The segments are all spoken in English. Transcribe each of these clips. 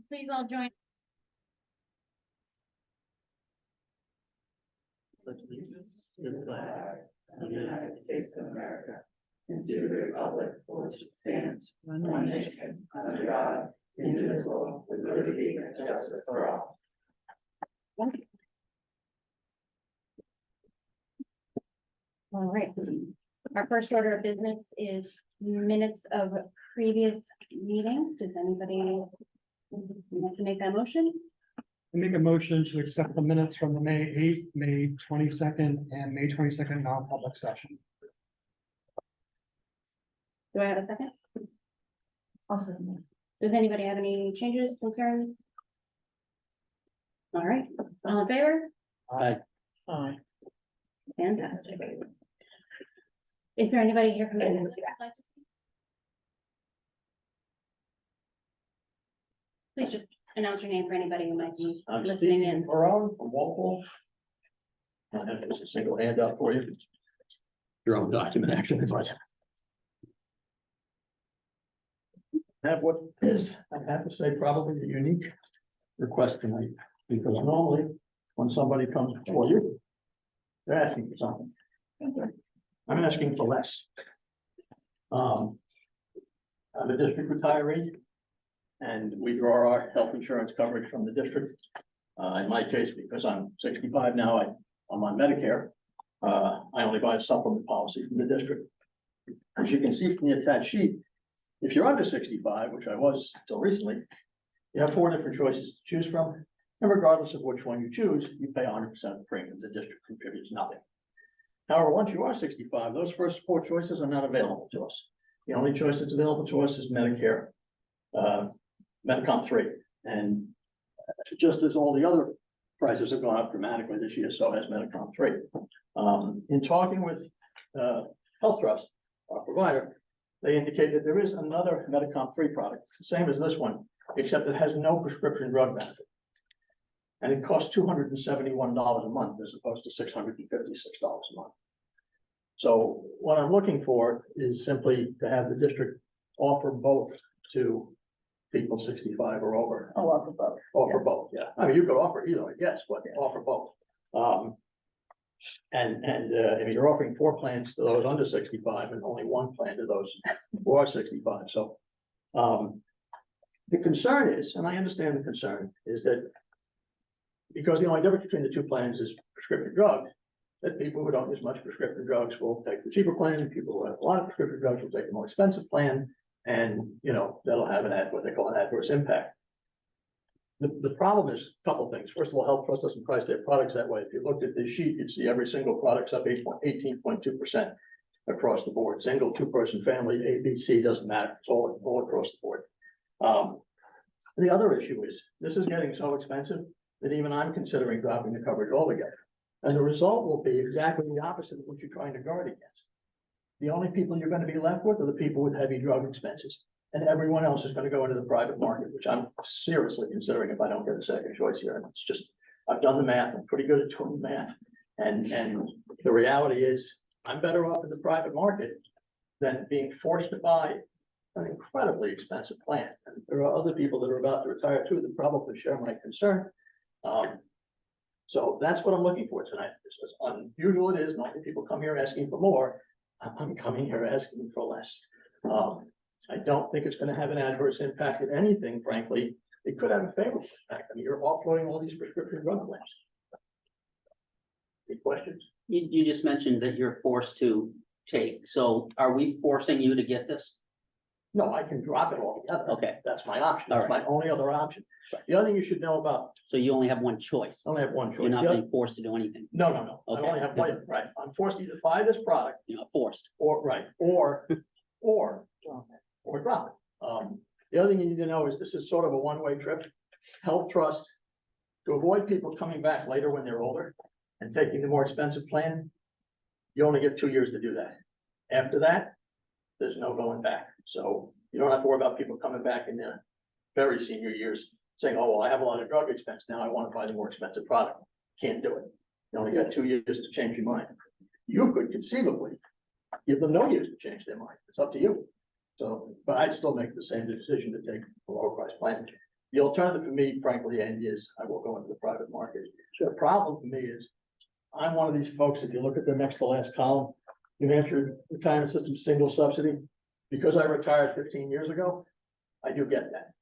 Please all join. Allegiance to the flag of the United States of America and to the republic for which it stands, one nation, under God, indivisible, with liberty and justice for all. All right. Our first order of business is minutes of previous meetings. Does anybody want to make that motion? Make a motion to accept the minutes from the May 8th, May 22nd, and May 22nd non-public session. Do I have a second? Awesome. Does anybody have any changes, concerns? All right, all in favor? Aye. Fantastic. Is there anybody here from the? Please just announce your name for anybody who might be I'm listening Steve in. Barone from Walpole. I have just a single handout for you. Your own document, actually, but. I have what is, I have to say, probably a unique request tonight, because normally when somebody comes before you, they're asking for something. I'm asking for less. I'm a district retiree, and we draw our health insurance coverage from the district. In my case, because I'm 65 now, I'm on Medicare. I only buy a supplement policy from the district. As you can see from the attached sheet, if you're under 65, which I was until recently, you have 4 different choices to choose from. And regardless of which one you choose, you pay 100% of the premium. The district contributes nothing. However, once you are 65, those first 4 choices are not available to us. The only choice that's available to us is Medicare, Medicom 3. And just as all the other prices have gone up dramatically this year, so has Medicom 3. In talking with Health Trust, our provider, they indicate that there is another Medicom 3 product, the same as this one, except it has no prescription drug benefit. And it costs $271 a month as opposed to $656 a month. So what I'm looking for is simply to have the district offer both to people 65 or over. Oh, offer both. Offer both, yeah. I mean, you could offer either, yes, but offer both. If you're offering 4 plans to those under 65 and only 1 plan to those who are 65. So the concern is, and I understand the concern, is that because the only difference between the 2 plans is prescription drugs, that people who don't use much prescription drugs will take the cheaper plan, and people who have a lot of prescription drugs will take the more expensive plan, and that'll have what they call an adverse impact. The problem is a couple of things. First of all, Health Trust doesn't price their products that way. If you looked at this sheet, you'd see every single product's up 18.2% across the board. Single, 2-person family, A, B, C, doesn't matter. It's all across the board. The other issue is this is getting so expensive that even I'm considering dropping the coverage altogether. And the result will be exactly the opposite of what you're trying to guard against. The only people you're going to be left with are the people with heavy drug expenses. And everyone else is going to go into the private market, which I'm seriously considering if I don't get a second choice here. And it's just, I've done the math. I'm pretty good at doing the math. And the reality is I'm better off in the private market than being forced to buy an incredibly expensive plan. And there are other people that are about to retire too that probably share my concern. So that's what I'm looking for tonight. As unusual it is, normally people come here asking for more. I'm coming here asking for less. I don't think it's going to have an adverse impact if anything, frankly. It could have a favorable impact. I mean, you're offloading all these prescription drug claims. Any questions? You just mentioned that you're forced to take, so are we forcing you to get this? No, I can drop it altogether. Okay, That's my option. All That's my only other option. The other thing you should know about, so you only have one choice. I only have one choice. You're not The other- being forced to do anything. No. I Okay. only have one, right. I'm forced to either buy this product You're not forced. or drop it. The other thing you need to know is this is sort of a one-way trip. Health Trust, to avoid people coming back later when they're older and taking the more expensive plan, you only get 2 years to do that. After that, there's no going back. So you don't have to worry about people coming back in their very senior years saying, oh, well, I have a lot of drug expense. Now I want to buy the more expensive product. Can't do it. You only got 2 years to change your mind. You could conceivably give them no years to change their mind. It's up to you. So, but I'd still make the same decision to take the lower price plan. The alternative for me, frankly, Andy, is I will go into the private market. The problem for me is, I'm one of these folks, if you look at the next to last column, New Hampshire Retirement System single subsidy, because I retired 15 years ago, I do get that.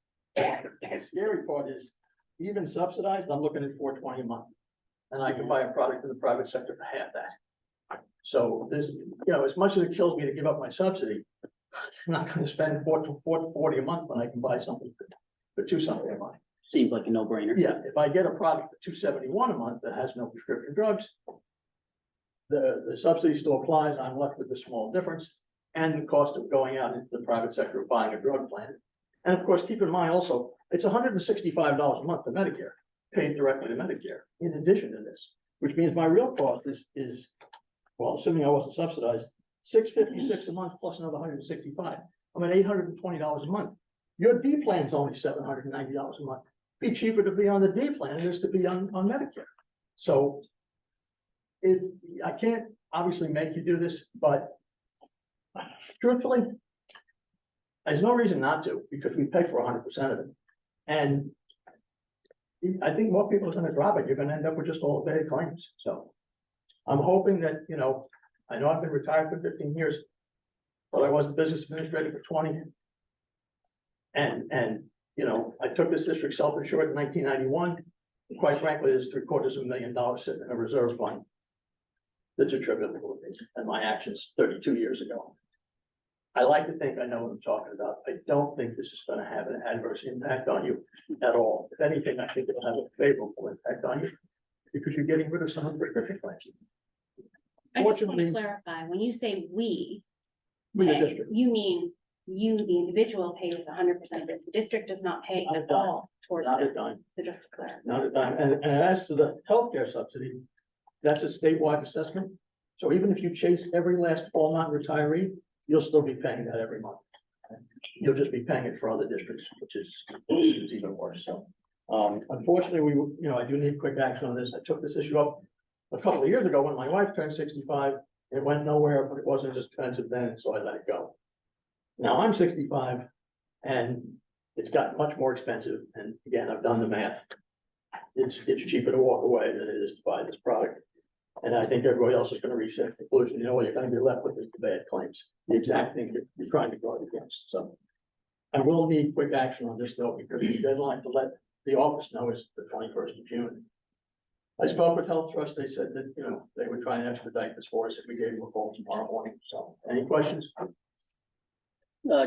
The scary part is, even subsidized, I'm looking at $420 a month. And I can buy a product in the private sector for half that. So this, as much as it kills me to give up my subsidy, I'm not gonna spend $440 a month when I can buy something for $2 a month. Seems like a no-brainer. Yeah, if I get a product for $271 a month that has no prescription drugs, the subsidy still applies, I'm left with the small difference, and the cost of going out into the private sector of buying a drug plan. And of course, keep in mind also, it's $165 a month to Medicare, paid directly to Medicare, in addition to this, which means my real cost is, well, assuming I wasn't subsidized, $656 a month plus another $165. I'm at $820 a month. Your D plan's only $790 a month. Be cheaper to be on the D plan than it is to be on Medicare. So I can't obviously make you do this, but truthfully, there's no reason not to, because we pay for 100% of it. And I think more people are gonna drop it. You're gonna end up with just all the paid claims. So I'm hoping that, I know I've been retired for 15 years, but I was the business administrator for 20. And I took this district self-insured in 1991. Quite frankly, there's $750,000 sitting in a reserve fund that's attributable to me and my actions 32 years ago. I like to think I know what I'm talking about. I don't think this is gonna have an adverse impact on you at all. If anything, I think it'll have a favorable impact on you because you're getting rid of some of the prescription claims. I just want to Fortunately, clarify, when you say we, we the pay, district. you mean you, the individual, pays 100% of this. The district does not pay Not a at dime. all towards Not a this. dime. So just to clarify. Not a dime. And as to the healthcare subsidy, that's a statewide assessment. So even if you chase every last Falmouth retiree, you'll still be paying that every month. You'll just be paying it for other districts, which is even worse. So, unfortunately, I do need quick action on this. I took this issue up a couple of years ago when my wife turned 65. It went nowhere, but it wasn't as expensive then, so I let it go. Now I'm 65 and it's gotten much more expensive. And again, I've done the math. It's cheaper to walk away than it is to buy this product. And I think everybody else is gonna reach that conclusion. What you're gonna be left with is the bad claims, the exact thing that you're trying to guard against. So I will need quick action on this though, because the deadline to let the office know is the 21st of June. I spoke with Health Trust. They said that, they would try and expedite this for us if we gave them a call tomorrow morning. So any questions?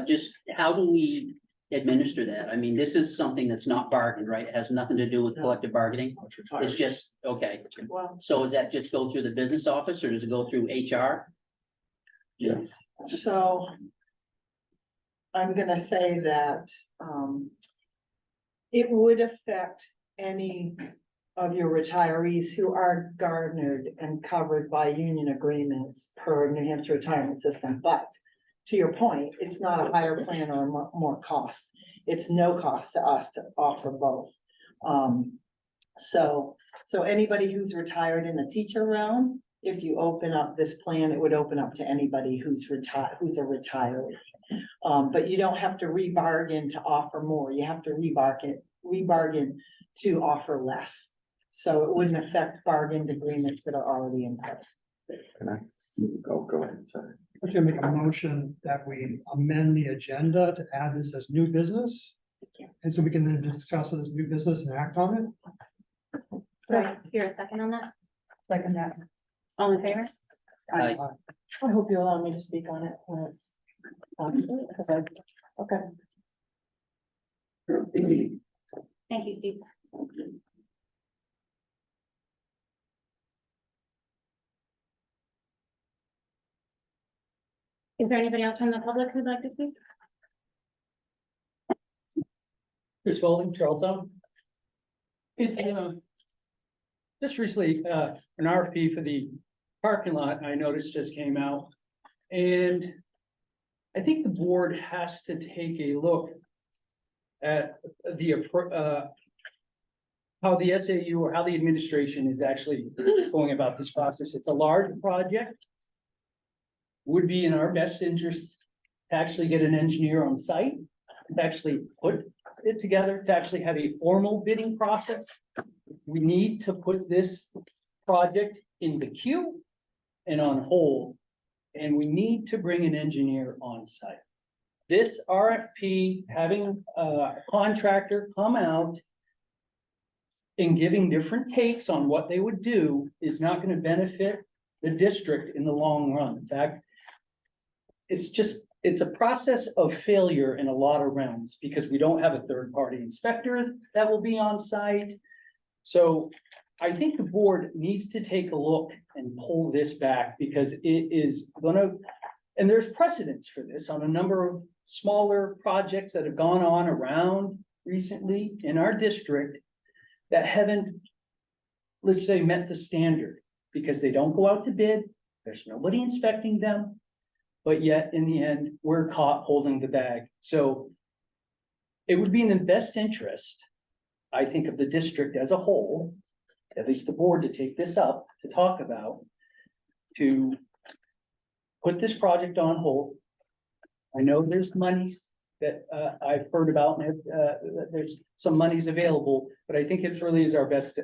Just how do we administer that? I mean, this is something that's not bargained, right? It has nothing to do with collective bargaining. It's just, okay. Well, So does that just go through the business office or does it go through HR? Yeah. so I'm gonna say that, it would affect any of your retirees who are garnered and covered by union agreements per New Hampshire retirement system, but to your point, it's not a higher plan or more cost. It's no cost to us to offer both. So anybody who's retired in the teacher realm, if you open up this plan, it would open up to anybody who's a retiree. But you don't have to rebargain to offer more. You have to rebargain to offer less. So it wouldn't affect bargained agreements that are already in place. Go ahead. Sorry. I'm gonna make a motion that we amend the agenda to add this as new business. And so we can then discuss it as new business and act on it. Right, here a second on that. Second that. All in favor? Aye. I hope you allow me to speak on it when it's, because okay. Thank you, Steve. Is there anybody else from the public who'd like to speak? Chris Welding, Charlestown. It's just recently an RFP for the parking lot I noticed just came out. And I think the board has to take a look at how the SAU or how the administration is actually going about this process. It's a large project. Would be in our best interest to actually get an engineer on site, to actually put it together to actually have a formal bidding process. We need to put this project in the queue and on hold. And we need to bring an engineer on site. This RFP, having a contractor come out and giving different takes on what they would do is not going to benefit the district in the long run. In fact, it's a process of failure in a lot of realms because we don't have a third-party inspector that will be on site. So I think the board needs to take a look and pull this back because it is gonna, and there's precedence for this on a number of smaller projects that have gone on around recently in our district that haven't, let's say, met the standard because they don't go out to bid. There's nobody inspecting them, but yet in the end, we're caught holding the bag. So it would be in the best interest, I think, of the district as a whole, at least the board, to take this up, to talk about, to put this project on hold. I know there's monies that I've heard about, and that there's some monies available, but I think it really is our best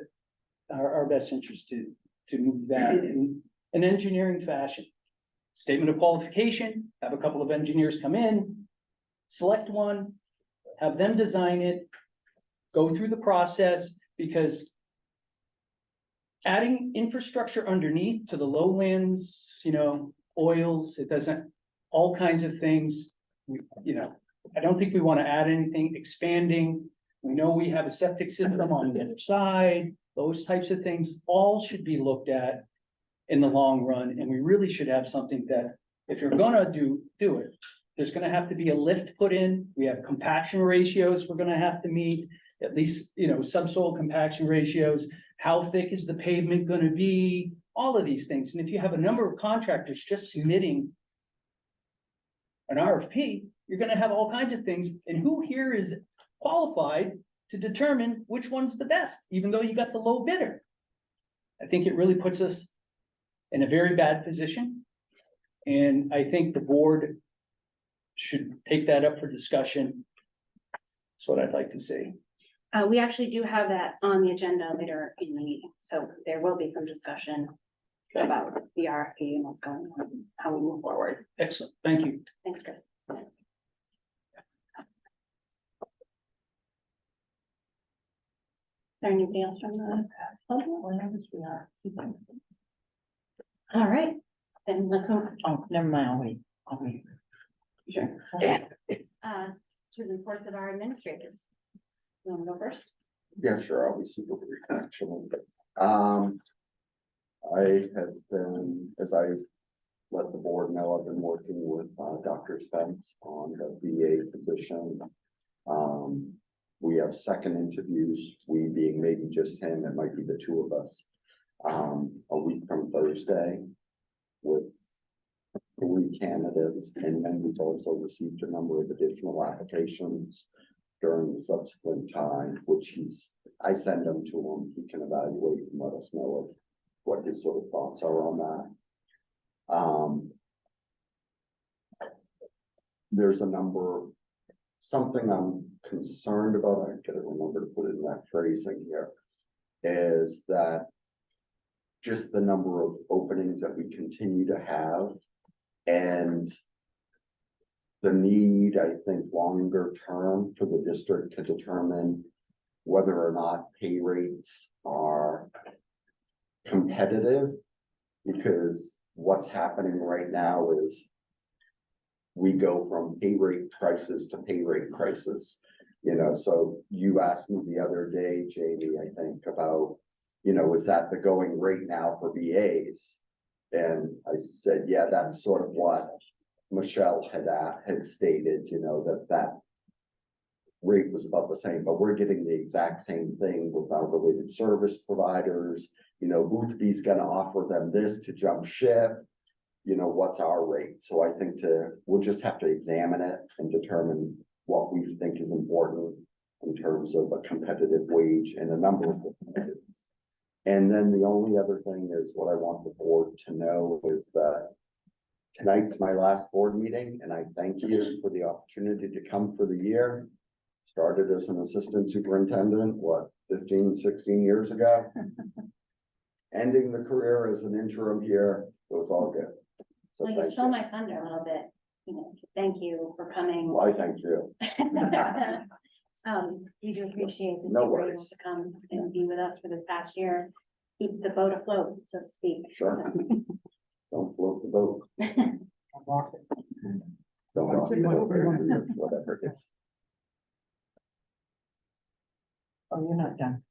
interest to move that in an engineering fashion. Statement of qualification, have a couple of engineers come in, select one, have them design it, go through the process, because adding infrastructure underneath to the lowlands, oils, it doesn't, all kinds of things. I don't think we want to add anything expanding. We know we have a septic system on the other side, those types of things all should be looked at in the long run. And we really should have something that if you're gonna do it, there's gonna have to be a lift put in. We have compaction ratios we're gonna have to meet, at least, subsoil compaction ratios. How thick is the pavement gonna be? All of these things. And if you have a number of contractors just submitting an RFP, you're gonna have all kinds of things. And who here is qualified to determine which one's the best, even though you got the low bidder? I think it really puts us in a very bad position. And I think the board should take that up for discussion. That's what I'd like to see. We actually do have that on the agenda later in the meeting, so there will be some discussion about the RFP and what's going on, how we move forward. Excellent, thank you. Thanks, Chris. Is there anything else from the public? All right, then let's move. Oh, never mind, I'll wait. Sure. To the reports of our administrators. You want to go first? Yeah, sure, I'll be super brief, actually. I have been, as I let the board know, I've been working with Dr. Spence on the VA position. We have second interviews, we being maybe just him, it might be the two of us, a week from Thursday with 3 candidates, and then we've also received a number of additional applications during the subsequent time, which I send them to him, he can evaluate and let us know what his sort of thoughts are on that. There's a number, something I'm concerned about, I gotta remember to put it in that phrasing here, is that just the number of openings that we continue to have and the need, I think, longer term for the district to determine whether or not pay rates are competitive, because what's happening right now is we go from pay rate crisis to pay rate crisis. So you asked me the other day, Jamie, I think, about, is that the going rate now for VAs? And I said, yeah, that's sort of what Michelle had stated, that rate was about the same, but we're getting the exact same thing with our related service providers. Boothby's gonna offer them this to jump ship. What's our rate? So I think we'll just have to examine it and determine what we think is important in terms of a competitive wage and a number of things. And then the only other thing is what I want the board to know is that tonight's my last board meeting, and I thank you for the opportunity to come for the year. Started as an assistant superintendent, what, 15, 16 years ago? Ending the career as an interim here, so it's all good. So Well, you thank stole you. my thunder a little bit, you know, thank you for coming. Why, thank you. We do appreciate that No you were able worries. to come and be with us for this past year, keep the boat afloat, so to speak. Sure. Don't float the boat. Don't rock the boat, whatever it is. Oh, you're not done.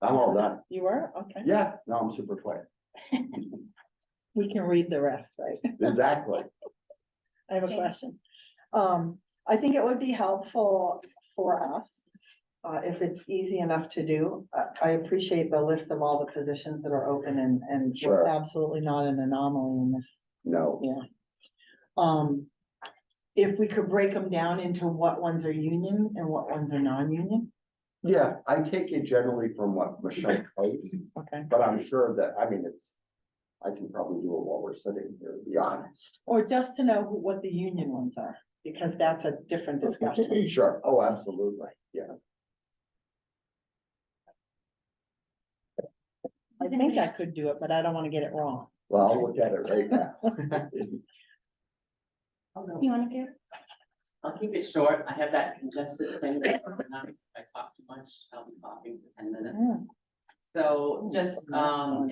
I'm all done. You were? Okay. Yeah, no, I'm super quick. We can read the rest, right? Exactly. I have a Jane. question. I think it would be helpful for us, if it's easy enough to do. I appreciate the list of all the positions that are open and Sure. we're absolutely not an anomaly in this. No, Yeah. If we could break them down into what ones are union and what ones are non-union, yeah, I take it generally from what Michelle posed, okay? but I'm sure that, I mean, I can probably do it while we're sitting here, to be honest. Or just to know what the union ones are, because that's a different discussion. Sure, oh, absolutely, yeah. I think I could do it, but I don't want to get it wrong. Well, I'll look at it right now. You wanna do? I'll keep it short. I have that congested thing that I talk too much, I'll be talking for 10 minutes. Mm. So just,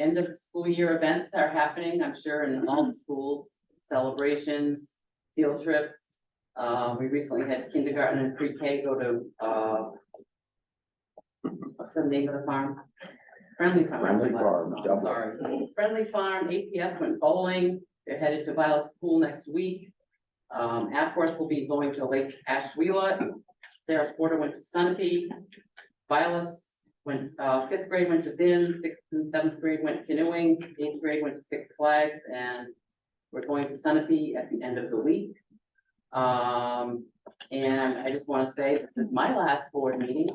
end of school year events are happening, I'm sure, in all the schools, celebrations, field trips. We recently had kindergarten and pre-K go to, what's the name of the farm? Friendly Farm. Friendly Farm, I'm Dublin. sorry. Friendly Farm, APS went bowling, they're headed to Violet School next week. Of course, we'll be going to Lake Ashwela. Sarah Porter went to Sunapee. Violet's went, 5th grade went to Vin, 6th and 7th grade went canoeing, 8th grade went to Six Flags, and we're going to Sunapee at the end of the week. And I just want to say, this is my last board meeting,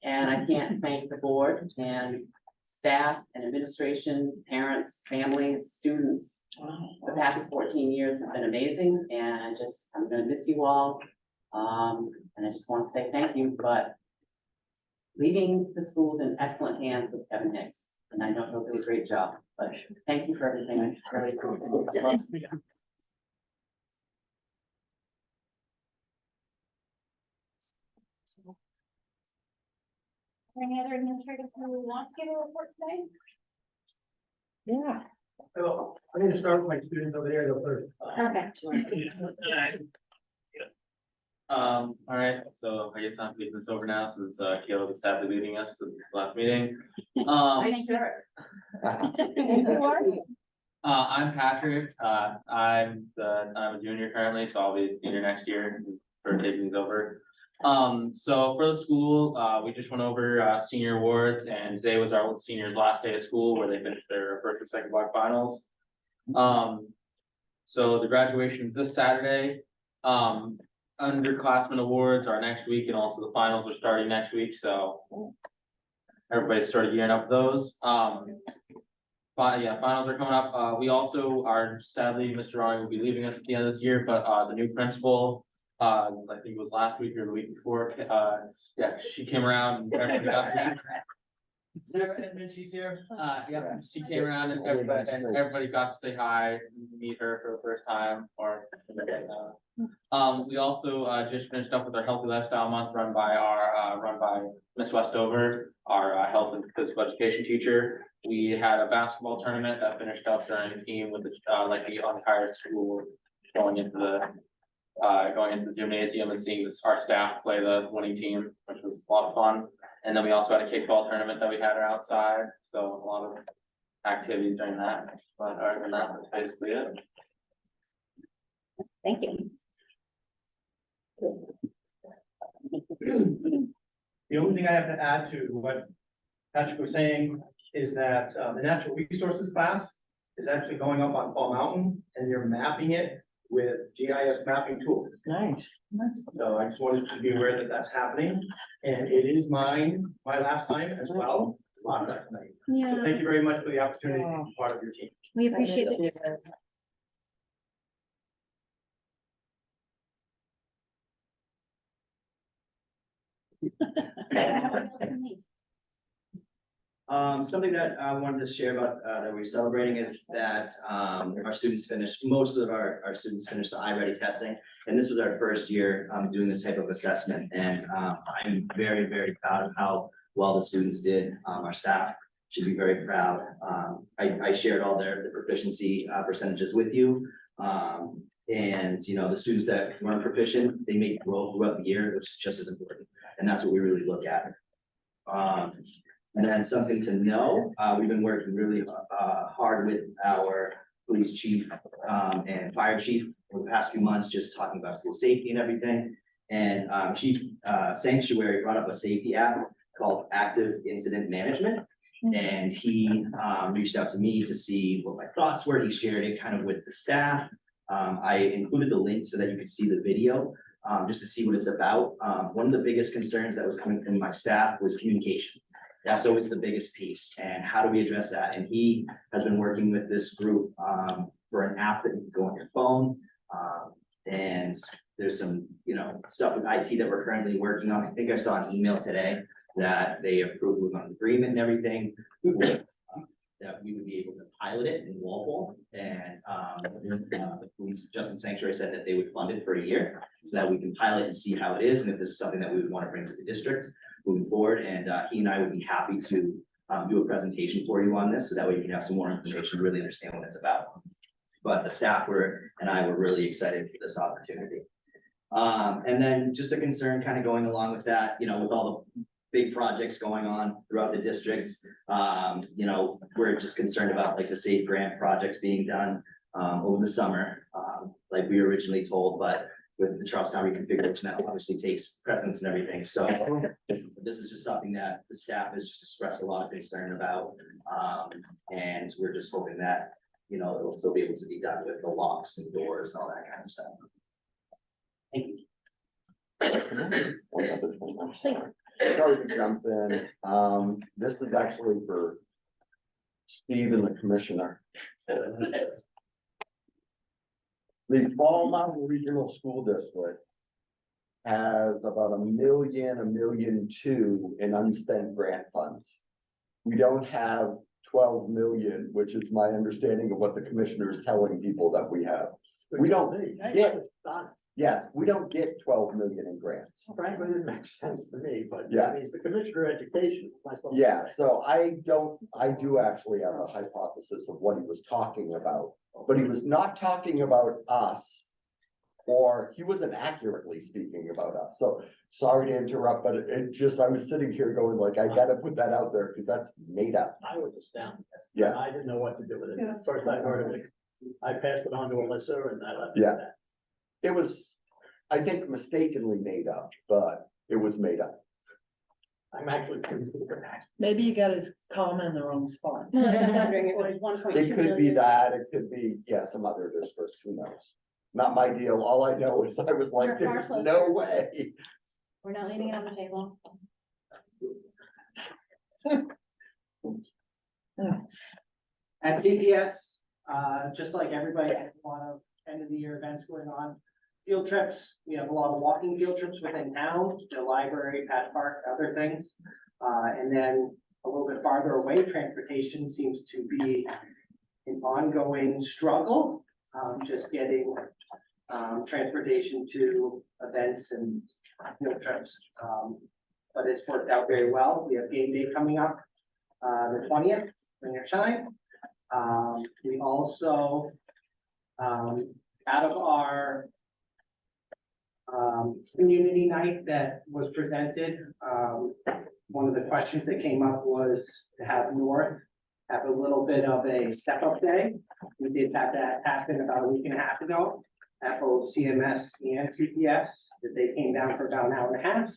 and I can't thank the board and staff and administration, parents, families, students. The past 14 years have been amazing, and I'm gonna miss you all. And I just want to say thank you, but leaving the schools in excellent hands with Kevin Hicks, and I know he'll do a great job, but thank you for everything. It's really appreciate it. Any other administrators who want to give a report today? Yeah. So, I'm gonna start with my students over there, go first. Perfect. All right, so I guess I'm leaving this over now, since Caleb is sadly leaving us, this is the last meeting. Nice shirt. Who are you? I'm Patrick, I'm a junior currently, so I'll be a senior next year for taking these over. So for the school, we just went over senior awards, and today was our seniors' last day of school where they finished their first and second block finals. So the graduation is this Saturday. Underclassmen awards are next week, and also the finals are starting next week, so everybody's started gearing up for those. Yeah, finals are coming up. We also are, sadly, Mr. Ryan will be leaving us at the end of this year, but the new principal, I think it was last week or the week before, yeah, she came around and everybody got. Sarah Edmund, she's here. Yeah, she came around and everybody got to say hi, meet her for the first time, or. We also just finished up with our healthy lifestyle month run by Miss Westover, our health and physical education teacher. We had a basketball tournament that finished up during the team with the on the entire school going into the gymnasium and seeing our staff play the winning team, which was a lot of fun. And then we also had a kickball tournament that we had outside, so a lot of activities during that. But other than that, that's basically it. Thank you. The only thing I have to add to what Patrick was saying is that the natural resources class is actually going up on Fall Mountain, and they're mapping it with GIS mapping tools. Nice. So I just wanted to be aware that that's happening, and it is my last time as well. A lot of that tonight. So Yeah, thank you very much for the opportunity to be part of your team. we appreciate it. Something that I wanted to share about, that we're celebrating is that, our students finished, most of our students finished the iReady testing. And this was our first year, doing this type of assessment, and, I'm very, very proud of how well the students did. Our staff should be very proud. I shared all the proficiency, percentages with you. And, you know, the students that weren't proficient, they make growth throughout the year, which is just as important, and that's what we really look at. And then something to know, we've been working really hard with our police chief and fire chief over the past few months, just talking about school safety and everything. And Chief Sanctuary brought up a safety app called Active Incident Management. And he reached out to me to see what my thoughts were. He shared it kind of with the staff. I included the link so that you could see the video, just to see what it's about. One of the biggest concerns that was coming from my staff was communication. That's always the biggest piece, and how do we address that? And he has been working with this group for an app that you can go on your phone. And there's some, you know, stuff with IT that we're currently working on. I think I saw an email today that they approved with an agreement and everything. That we would be able to pilot it in Walpole, and the police Justice Sanctuary said that they would fund it for a year, so that we can pilot and see how it is, and if this is something that we would want to bring to the district moving forward. And he and I would be happy to do a presentation for you on this, so that way you can have some more information to really understand what it's about. But the staff and I were really excited for this opportunity. And then just a concern kind of going along with that, you know, with all the big projects going on throughout the district. You know, we're just concerned about like the SAFE grant projects being done over the summer, like we were originally told, but with the Charlestown reconfiguration, that obviously takes precedence and everything. So this is just something that the staff has just expressed a lot of concern about. And we're just hoping that, you know, it'll still be able to be done with the locks and doors and all that kind of stuff. Thank you. Please. Sorry to jump in. This is actually for Steve and the commissioner. The Fall Mountain Regional School District has about $1 million, $1.2 million in unspent grant funds. We don't have 12 million, which is my understanding of what the commissioner is telling people that we have. We don't get, yes, we don't get 12 million in grants. Frankly, it makes sense to me, but Yeah. he's the commissioner of education. Yeah, so I do actually have a hypothesis of what he was talking about, but he was not talking about us. Or he wasn't accurately speaking about us. So sorry to interrupt, but it just, I was sitting here going like, I gotta put that out there because that's made up. I was astounded. Yeah. I didn't know what to do with it. Yeah. First I heard of it, I passed it on to Alyssa and I left it Yeah. at that. It was, I think mistakenly made up, but it was made up. I'm actually pretty good for that. Maybe you got his comma in the wrong spot. No, I'm wondering if it was 1.2 It could be million. that, it could be, yeah, some other districts, who knows? Not my deal. All I know is I was like, We're far there's closer. no way. We're not leaving it on the table. At CPS, just like everybody, has a lot of end of the year events going on. Field trips, we have a lot of walking field trips within town, the library, Patch Park, other things. And then a little bit farther away, transportation seems to be an ongoing struggle. Just getting transportation to events and field trips. But it's worked out very well. We have game day coming up, the 20th, Bring Your Shine. We also, out of our community night that was presented, one of the questions that came up was to have North have a little bit of a step-up day. We did have that happen about a week and a half ago at both CMS and CPS, that they came down for about an hour and a half.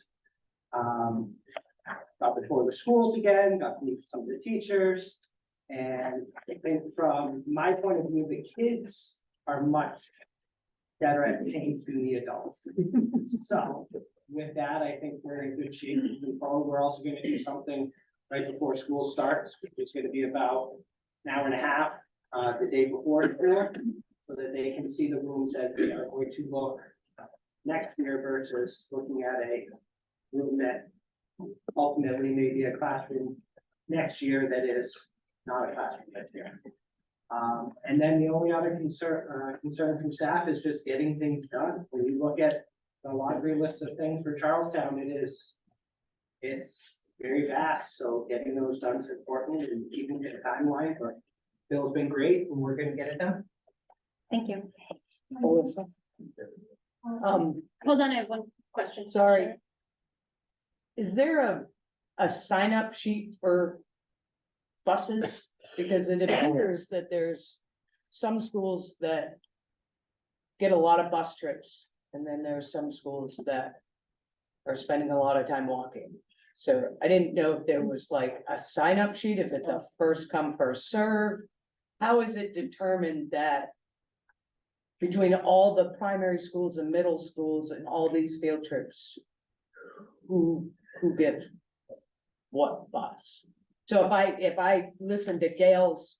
Got before the schools again, got to meet some of the teachers. And I think from my point of view, the kids are much better at things than the adults. So with that, I think we're in good shape moving forward. We're also gonna do something right before school starts, which is gonna be about an hour and a half, the day before school, so that they can see the rooms as they are going to look next year versus looking at a room that ultimately maybe a classroom next year that is not a classroom this year. And then the only other concern from staff is just getting things done. When you look at the laundry list of things for Charlestown, it's very vast, so getting those done is important and keeping to the timeline, but Bill's been great and we're gonna get it done. Thank you. Melissa? Hold on, I have one question. Sorry. Is there a sign up sheet for buses? Because it appears that there's some schools that get a lot of bus trips, and then there's some schools that are spending a lot of time walking. So I didn't know if there was like a sign up sheet, if it's a first come, first serve. How is it determined that between all the primary schools and middle schools and all these field trips, who gets what bus? So if I listen to Gail's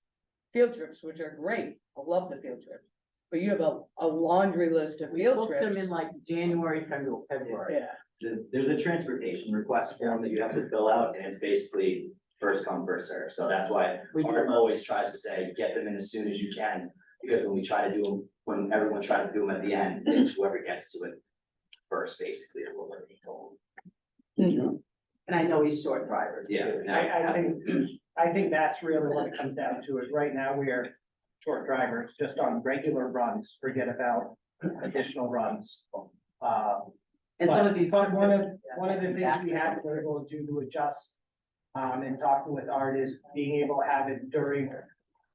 field trips, which are great, I love the field trips, but you have a laundry list of field Booked them trips. in like January, February. Yeah, There's a transportation request form that you have to fill out, and it's basically first come, first serve. So that's why Art always tries to say, get them in as soon as you can. Because when we try to do them, when everyone tries to do them at the end, it's whoever gets to it first, basically, is what we're being told. And I know he's short drivers too. Yeah. I think that's really what it comes down to, is right now we are short drivers just on regular runs, forget about additional runs. And some of these. But one of the things we have to be able to do to adjust, and talking with Art, is being able to have it during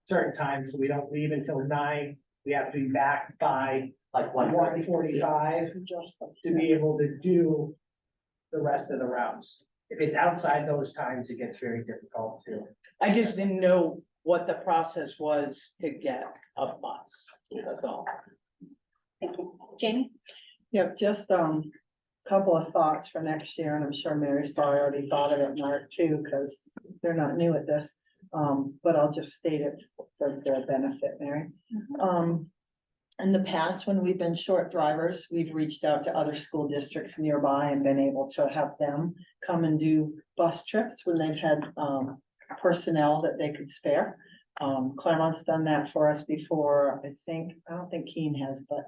certain times, so we don't leave until 9. We have to be back by Like 1:45 to be able to do the rest of the routes. If it's outside those times, it gets very difficult to. I just didn't know what the process was to get a bus, that's all. Thank you. Jamie? Yeah, just couple of thoughts for next year, and I'm sure Mary's probably already thought of it, Mark, too, because they're not new at this. But I'll just state it for their benefit, Mary. In the past, when we've been short drivers, we've reached out to other school districts nearby and been able to have them come and do bus trips when they've had personnel that they could spare. Claremont's done that for us before. I don't think Keene has, but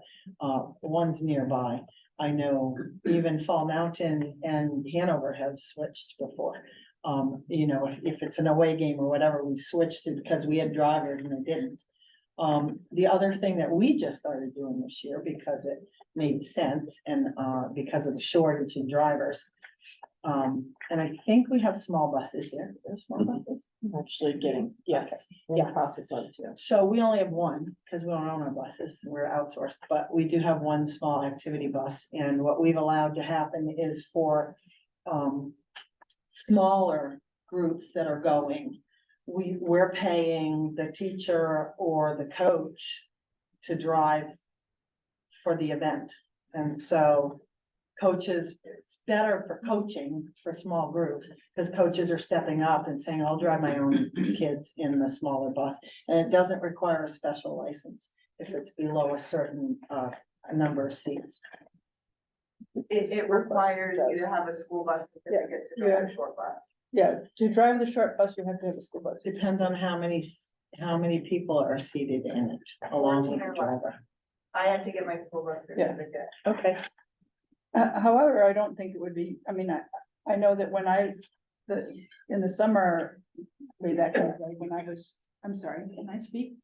one's nearby. I know even Fall Mountain and Hanover have switched before. You know, if it's an away game or whatever, we've switched it because we had drivers and they didn't. The other thing that we just started doing this year, because it made sense and because of the shortage in drivers. And I think we have small buses here. There's small buses. Actually getting, yes, Yeah. process on it too. So we only have one, because we don't own our buses, we're outsourced, but we do have one small activity bus, and what we've allowed to happen is for. Smaller groups that are going, we're paying the teacher or the coach to drive for the event. And so coaches, it's better for coaching for small groups, because coaches are stepping up and saying, I'll drive my own kids in the smaller bus. And it doesn't require a special license if it's below a certain number of seats. It requires you to have a school bus certificate to drive a short bus. Yeah, to drive the short bus, you have to have a school bus. Depends on how many people are seated in it, along with the driver. I had to get my school bus certificate. Okay. However, I don't think it would be, I mean, I know that in the summer, way back in the day, when I was, I'm sorry, can I speak?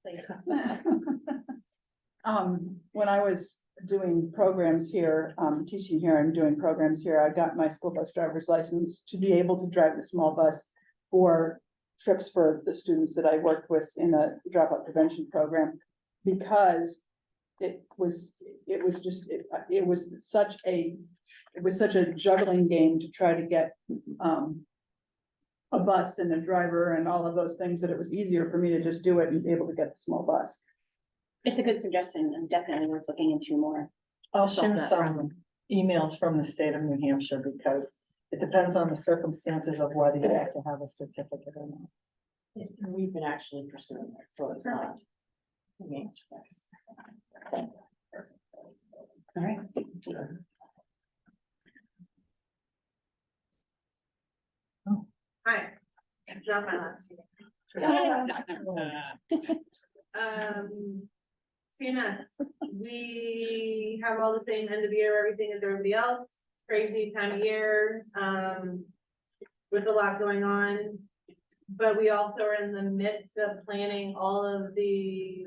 When I was doing programs here, teaching here and doing programs here, I got my school bus driver's license to be able to drive the small bus for trips for the students that I worked with in a dropout prevention program, because it was such a juggling game to try to get a bus and a driver and all of those things, that it was easier for me to just do it and be able to get the small bus. It's a good suggestion and definitely worth looking into more. I'll to solve share that some problem. emails from the state of New Hampshire, because it depends on the circumstances of whether you have to have a certificate or not. We've been actually pursuing it, so it's not. I mean, yes. All right. Hi. It's not my last. CMS, we have all the same end of year, everything as everybody else, crazy time of year, with a lot going on. But we also are in the midst of planning all of the,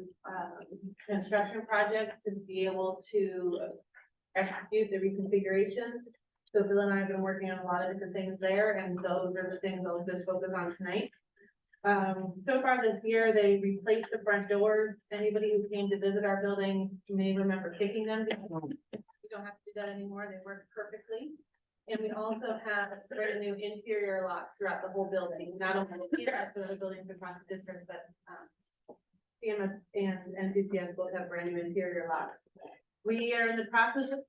construction projects to be able to execute the reconfiguration. So Bill and I have been working on a lot of different things there, and those are the things I'll just focus on tonight. So far this year, they replaced the front doors. Anybody who came to visit our building may remember kicking them. We don't have to do that anymore. They work perfectly. And we also have brand new interior locks throughout the whole building, not only CMS, but other buildings across the district, but CMS and NCCS both have brand new interior locks. We are in the process of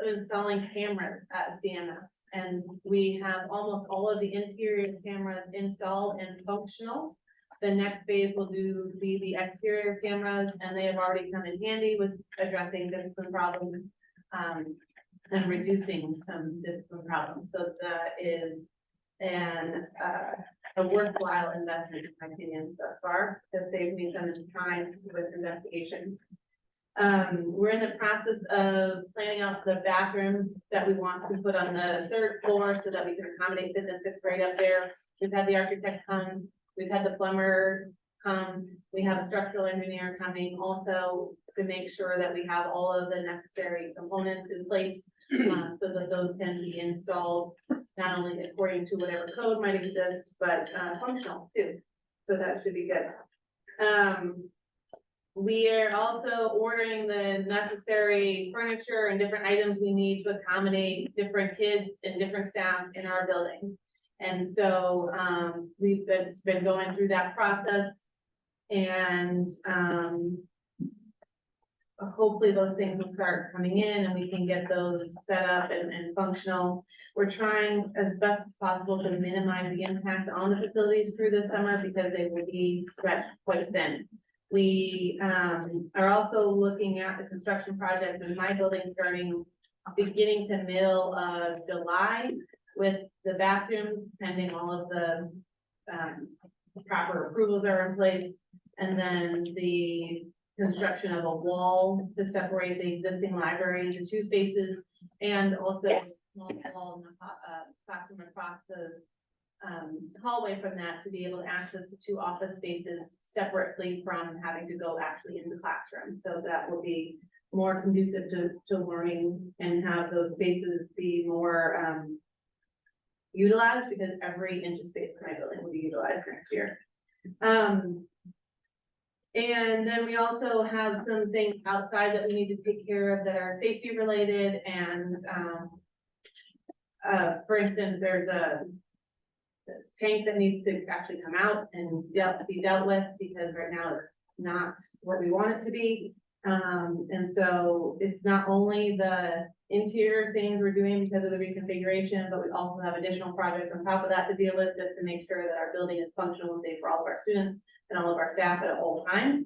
installing cameras at CMS, and we have almost all of the interior cameras installed and functional. The next phase will be the exterior cameras, and they have already come in handy with addressing different problems and reducing some different problems. So that is a worthwhile investment, in my opinion, thus far, to save me some time with investigations. We're in the process of planning out the bathrooms that we want to put on the 3rd floor so that we can accommodate 5th and 6th grade up there. We've had the architect come, we've had the plumber come, we have a structural engineer coming also to make sure that we have all of the necessary components in place, so that those can be installed, not only according to whatever code might exist, but functional too. So that should be good. We are also ordering the necessary furniture and different items we need to accommodate different kids and different staff in our building. And so, we've just been going through that process, and, hopefully those things will start coming in and we can get those set up and functional. We're trying as best as possible to minimize the impact on the facilities crew this summer because they will be stretched quite thin. We are also looking at the construction project in my building starting beginning to middle of July with the bathrooms, pending all of the proper approvals are in place. And then the construction of a wall to separate the existing library into 2 spaces, and also a small wall in the classroom across the hallway from that to be able to access the 2 office spaces separately from having to go actually in the classroom. So that will be more conducive to learning and have those spaces be more utilized, because every inch of space in my building will be utilized next year. And then we also have some things outside that we need to take care of that are safety related. And for instance, there's a tank that needs to actually come out and be dealt with, because right now it's not what we want it to be. And so it's not only the interior things we're doing because of the reconfiguration, but we also have additional projects on top of that to deal with, just to make sure that our building is functional and safe for all of our students and all of our staff at all times.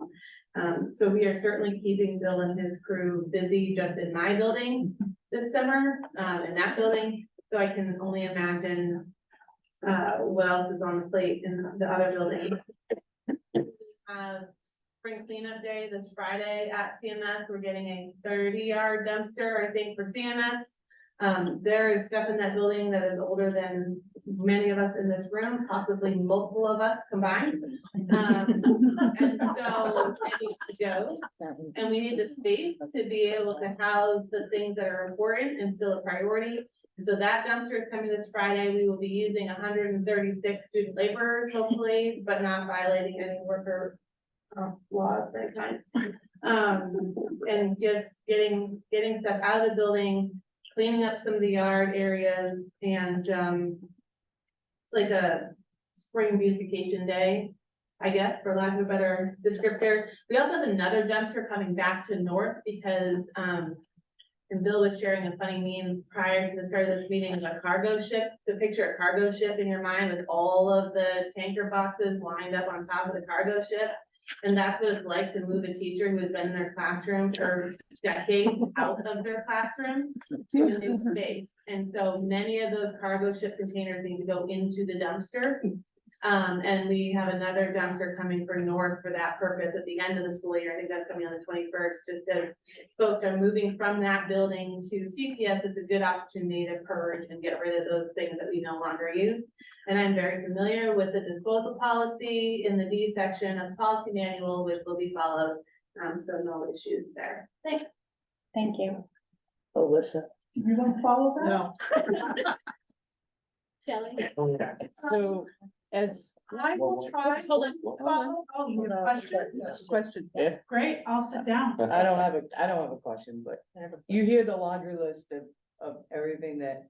So we are certainly keeping Bill and his crew busy just in my building this summer, in that building. So I can only imagine what else is on the plate in the other building. We have spring cleanup day this Friday at CMS. We're getting a 30-yard dumpster, I think, for CMS. There is stuff in that building that is older than many of us in this room, possibly multiple of us combined. And so it needs to go. And we need the space to be able to house the things that are important and still a priority. And so that dumpster is coming this Friday. We will be using 136 student laborers, hopefully, but not violating any worker laws that kind. And just getting stuff out of the building, cleaning up some of the yard areas, and it's like a spring beautification day, I guess, for lack of a better descriptor. We also have another dumpster coming back to North because and Bill was sharing a funny meme prior to the start of this meeting of a cargo ship. So picture a cargo ship in your mind with all of the tanker boxes lined up on top of the cargo ship. And that's what it's like to move a teacher who has been in their classroom for decades out of their classroom to a new space. And so many of those cargo ship containers need to go into the dumpster. And we have another dumpster coming for North for that purpose at the end of the school year. I think that's coming on the 21st, just as folks are moving from that building to CPS. It's a good opportunity to purge and get rid of those things that we no longer use. And I'm very familiar with the disposal policy in the D section of the policy manual, which will be followed. So no issues there. Thanks. Thank you. Alyssa. You don't follow that? No, Shelley? so as. I will try. Hold on. Follow. Oh, you have questions? Question, yeah. Great, I'll sit down. I don't have a question, but you hear the laundry list of everything that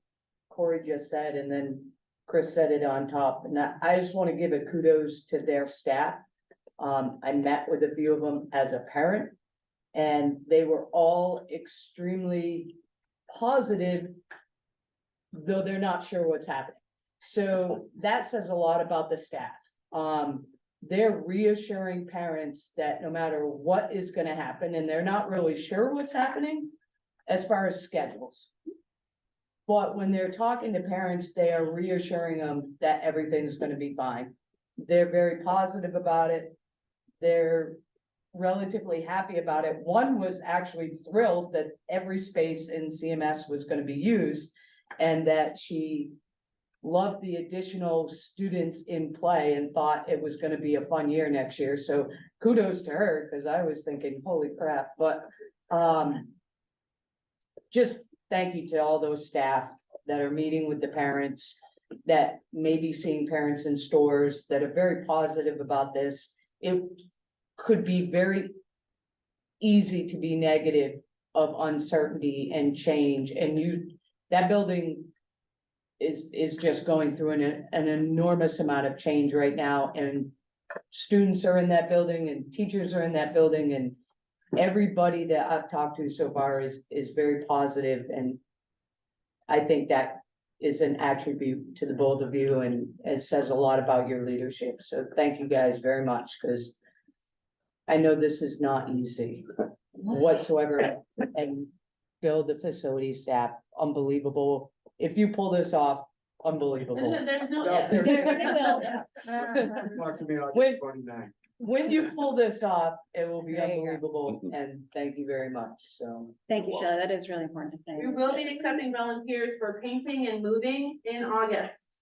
Corey just said, and then Chris said it on top, and I just want to give a kudos to their staff. I met with a few of them as a parent, and they were all extremely positive, though they're not sure what's happening. So that says a lot about the staff. They're reassuring parents that no matter what is gonna happen, and they're not really sure what's happening as far as schedules. But when they're talking to parents, they are reassuring them that everything's gonna be fine. They're very positive about it. They're relatively happy about it. One was actually thrilled that every space in CMS was gonna be used, and that she loved the additional students in play and thought it was gonna be a fun year next year. So kudos to her, because I was thinking, holy crap, but just thank you to all those staff that are meeting with the parents, that may be seeing parents in stores, that are very positive about this. It could be very easy to be negative of uncertainty and change, and that building is just going through an enormous amount of change right now, and students are in that building and teachers are in that building, and everybody that I've talked to so far is very positive, and I think that is an attribute to the both of you, and it says a lot about your leadership. So thank you guys very much, because I know this is not easy whatsoever, and Bill, the facility staff, unbelievable. If you pull this off, unbelievable. There's no. When you pull this off, it will be There you go. unbelievable, and thank you very much, so. Thank you, Shelley. That is really important to say. We will be accepting volunteers for painting and moving in August.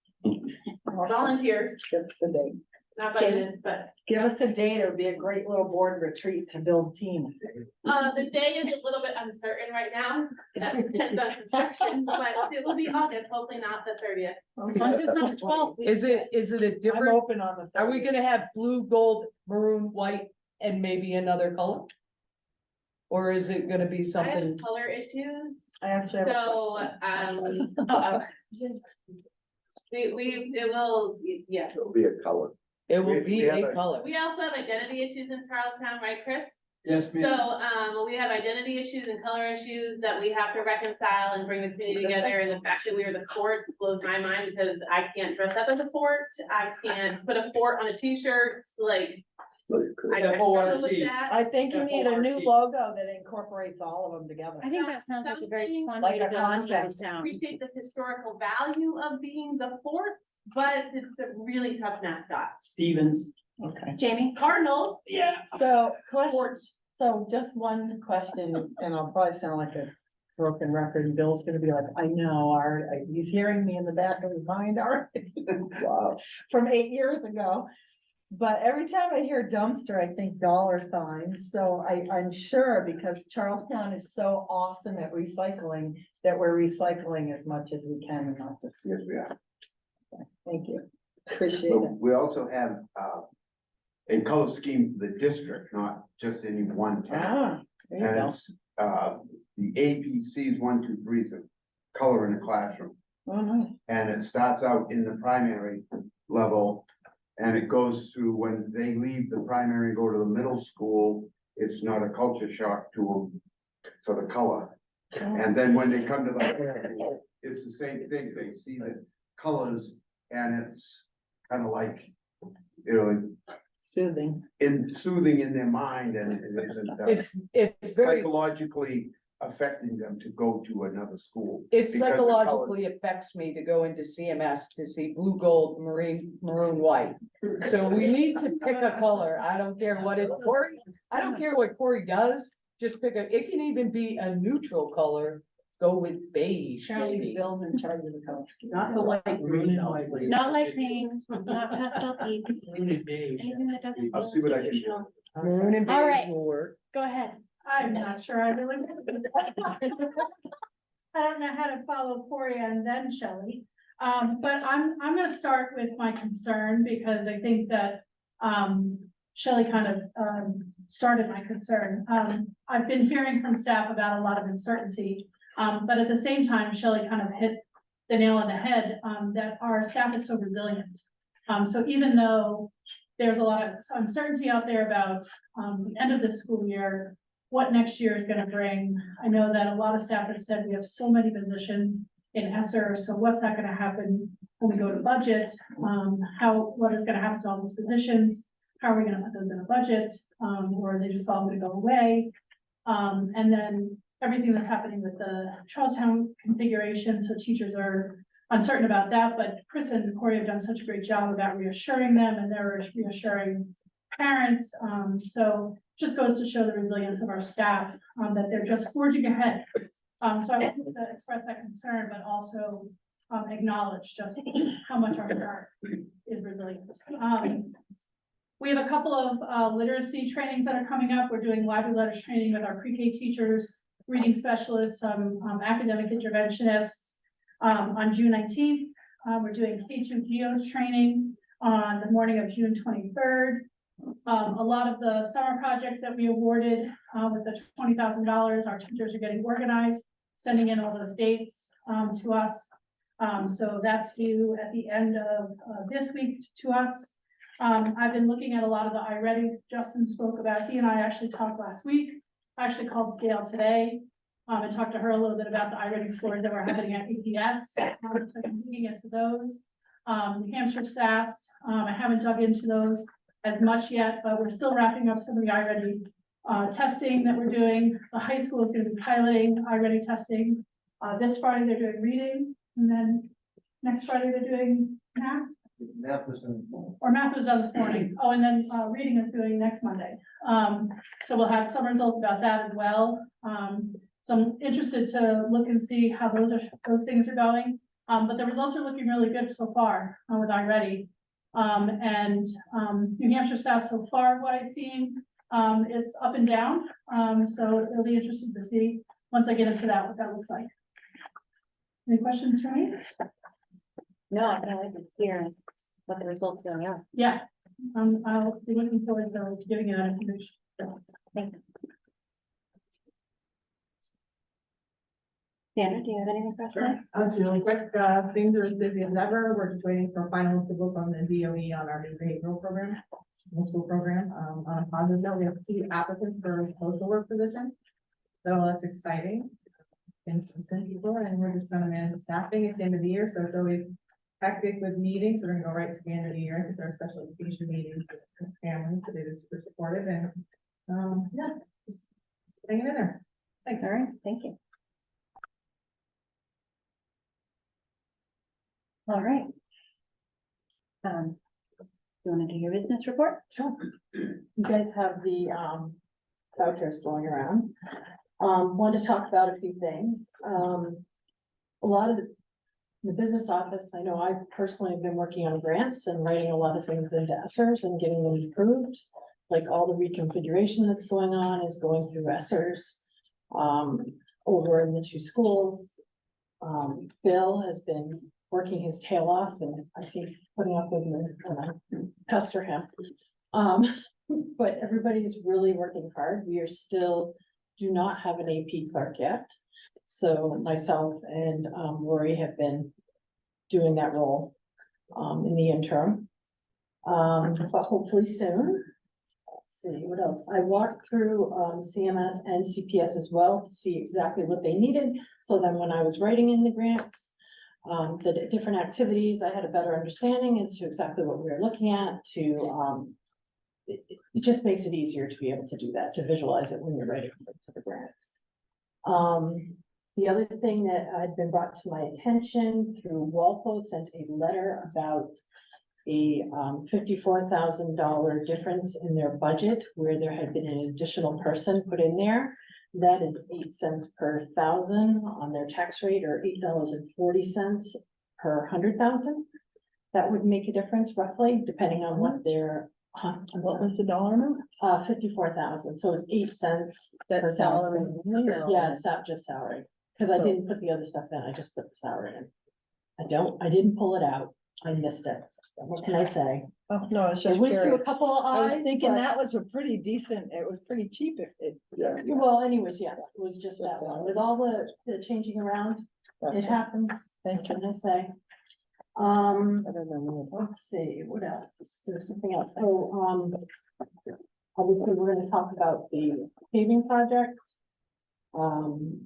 Volunteers, Give us a date. not budgeted, but Give us a date. It would be a great little board retreat to build team. the day is a little bit uncertain right now. That depends on construction, but it will be August, hopefully not the 30th. It's not the 12th. Is it a I'm different, open on the. are we 30th. gonna have blue, gold, maroon, white, and maybe another color? Or is it gonna be I have something? color issues, I actually have a so, question. it will, yeah. It'll be a color. It will we be have a a- color. We also have identity issues in Charlestown, right, Chris? Yes, So, we have identity issues and color issues that we have to reconcile and bring the community together, and the fact that we are the fort blows my mind, because I can't dress up as a fort, I can't put a fort on a t-shirt, like, So you could- I The whole struggle with RT. that. I think you need a new FMRSD. logo that incorporates all of them together. I think that sounds like a very fun Like way to a build a contest. town. Appreciate the historical value of being the fort, but it's a really tough mascot. Stevens. Okay. Jamie? Cardinals, Yeah. So, so just one question, and I'll probably sound like a broken record, and Bill's gonna be like, I know, he's hearing me in the back of his mind already. Wow. From 8 years ago. But every time I hear dumpster, I think dollar signs, so I'm sure, because Charlestown is so awesome at recycling, that we're recycling as much as we can and not just. Yes, we are. Thank you, appreciate But it. we also have, a color scheme for the district, not just any one town. There you And go. it's, the APCs 1, 2, 3 is a color in the classroom. Oh, nice. And it starts out in the primary level. And it goes through when they leave the primary and go to the middle school, it's not a culture shock to them for the color. And then when they come to the, high school, it's the same thing, they see the colors and it's kind of like, you know, Soothing. soothing in their mind and it isn't It's very, psychologically affecting them to go to another school. it because the color- psychologically affects me to go into CMS to see blue, gold, maroon, white. So we need to pick a color. I don't care what it, Corey, I don't care what Corey does, just pick a, it can even be a neutral color. Go with beige. maybe. Bill's in charge of the color. Not the light green. Not light green, not pastel pink, Really beige. anything that doesn't. I'll feel see what I can do. institutional. Maroon and All beige right. will work. Go ahead. I'm not sure I really. I don't know how to follow Coria and then Shelley. But I'm gonna start with my concern because I think that, Shelley kind of, started my concern. I've been hearing from staff about a lot of uncertainty. But at the same time, Shelley kind of hit the nail on the head, that our staff is so resilient. So even though there's a lot of uncertainty out there about, the end of this school year, what next year is gonna bring. I know that a lot of staff have said we have so many positions in ESSER, so what's that gonna happen when we go to budget? What is gonna happen to all those positions? How are we gonna put those in a budget? Or are they just all gonna go away? And then everything that's happening with the Charlestown configuration, so teachers are uncertain about that, but Chris and Corey have done such a great job about reassuring them, and they're reassuring parents. So just goes to show the resilience of our staff, that they're just forging ahead. So I want to express that concern, but also acknowledge just how much our staff is resilient. We have a couple of literacy trainings that are coming up. We're doing library letters training with our pre-K teachers, reading specialists, academic interventionists on June 19th. We're doing K2 GEOS training on the morning of June 23rd. A lot of the summer projects that we awarded with the $20,000, our teachers are getting organized, sending in all those dates to us. So that's due at the end of this week to us. I've been looking at a lot of the iReady Justin spoke about. He and I actually talked last week. I actually called Gail today and talked to her a little bit about the iReady scores that we're having at APS. So I'm digging into those. Hampshire SAS, I haven't dug into those as much yet, but we're still wrapping up some of the iReady testing that we're doing. The high school is going to be piloting iReady testing. This Friday they're doing reading, and then next Friday they're doing math. Math was done this morning. Oh, and then reading is doing next Monday. So we'll have some results about that as well. So I'm interested to look and see how those things are going. But the results are looking really good so far with iReady. New Hampshire SAS so far, what I've seen, it's up and down. So it'll be interesting to see once I get into that, what that looks like. Any questions for me? No, I like to hear what the results really are. Yeah, I'll be looking forward to giving you that information. Thank you. Sandra, do you have anything for us? Sure. Just really quick, things are as busy as ever. We're just waiting for final approval from the DOE on our new behavioral program, middle school program. On a positive note, we have 2 applicants for a social work position. So that's exciting. And some people, and we're just trying to manage the staffing at the end of the year, so it's always hectic with meetings. We're gonna go right to the end of the year. I think there are special education meetings with families, but they're super supportive and, yeah, just hanging in there. Thanks. All right, thank you. All right. You want to do your business report? Sure. You guys have the vouchers going around. Want to talk about a few things. A lot of the business office, I know I personally have been working on grants and writing a lot of things into ESSERS and getting them approved. Like all the reconfiguration that's going on is going through ESSERS over in the 2 schools. Bill has been working his tail off and I think putting up with me when I pester him. But everybody's really working hard. We are still do not have an AP clerk yet. So myself and Lori have been doing that role in the interim. But hopefully soon. Let's see, what else? I walked through CMS and CPS as well to see exactly what they needed. So then when I was writing in the grants, the different activities, I had a better understanding as to exactly what we were looking at to it just makes it easier to be able to do that, to visualize it when you're ready for the grants. The other thing that had been brought to my attention through Walpole sent a letter about a $54,000 difference in their budget where there had been an additional person put in there. That is 8 cents per thousand on their tax rate, or $8.40 per 100,000. That would make a difference roughly, depending on what their. What was the dollar amount? 54,000, so it's 8 cents. per That's salary. thousand. Yeah, just salary, because I didn't put the other stuff in, I just put the salary in. I didn't pull it out, I missed it. What can I say? Oh, no, I was I just went through curious. a couple of I eyes. was thinking but- that was a pretty decent, it was pretty cheap if it. Yeah. Well, anyways, yes, it was just that one, with all the changing around, it Gotcha. happens, Thank what you. can I say? I don't know. Let's see, what else? There's something else. Oh, obviously, we're gonna talk about the paving project.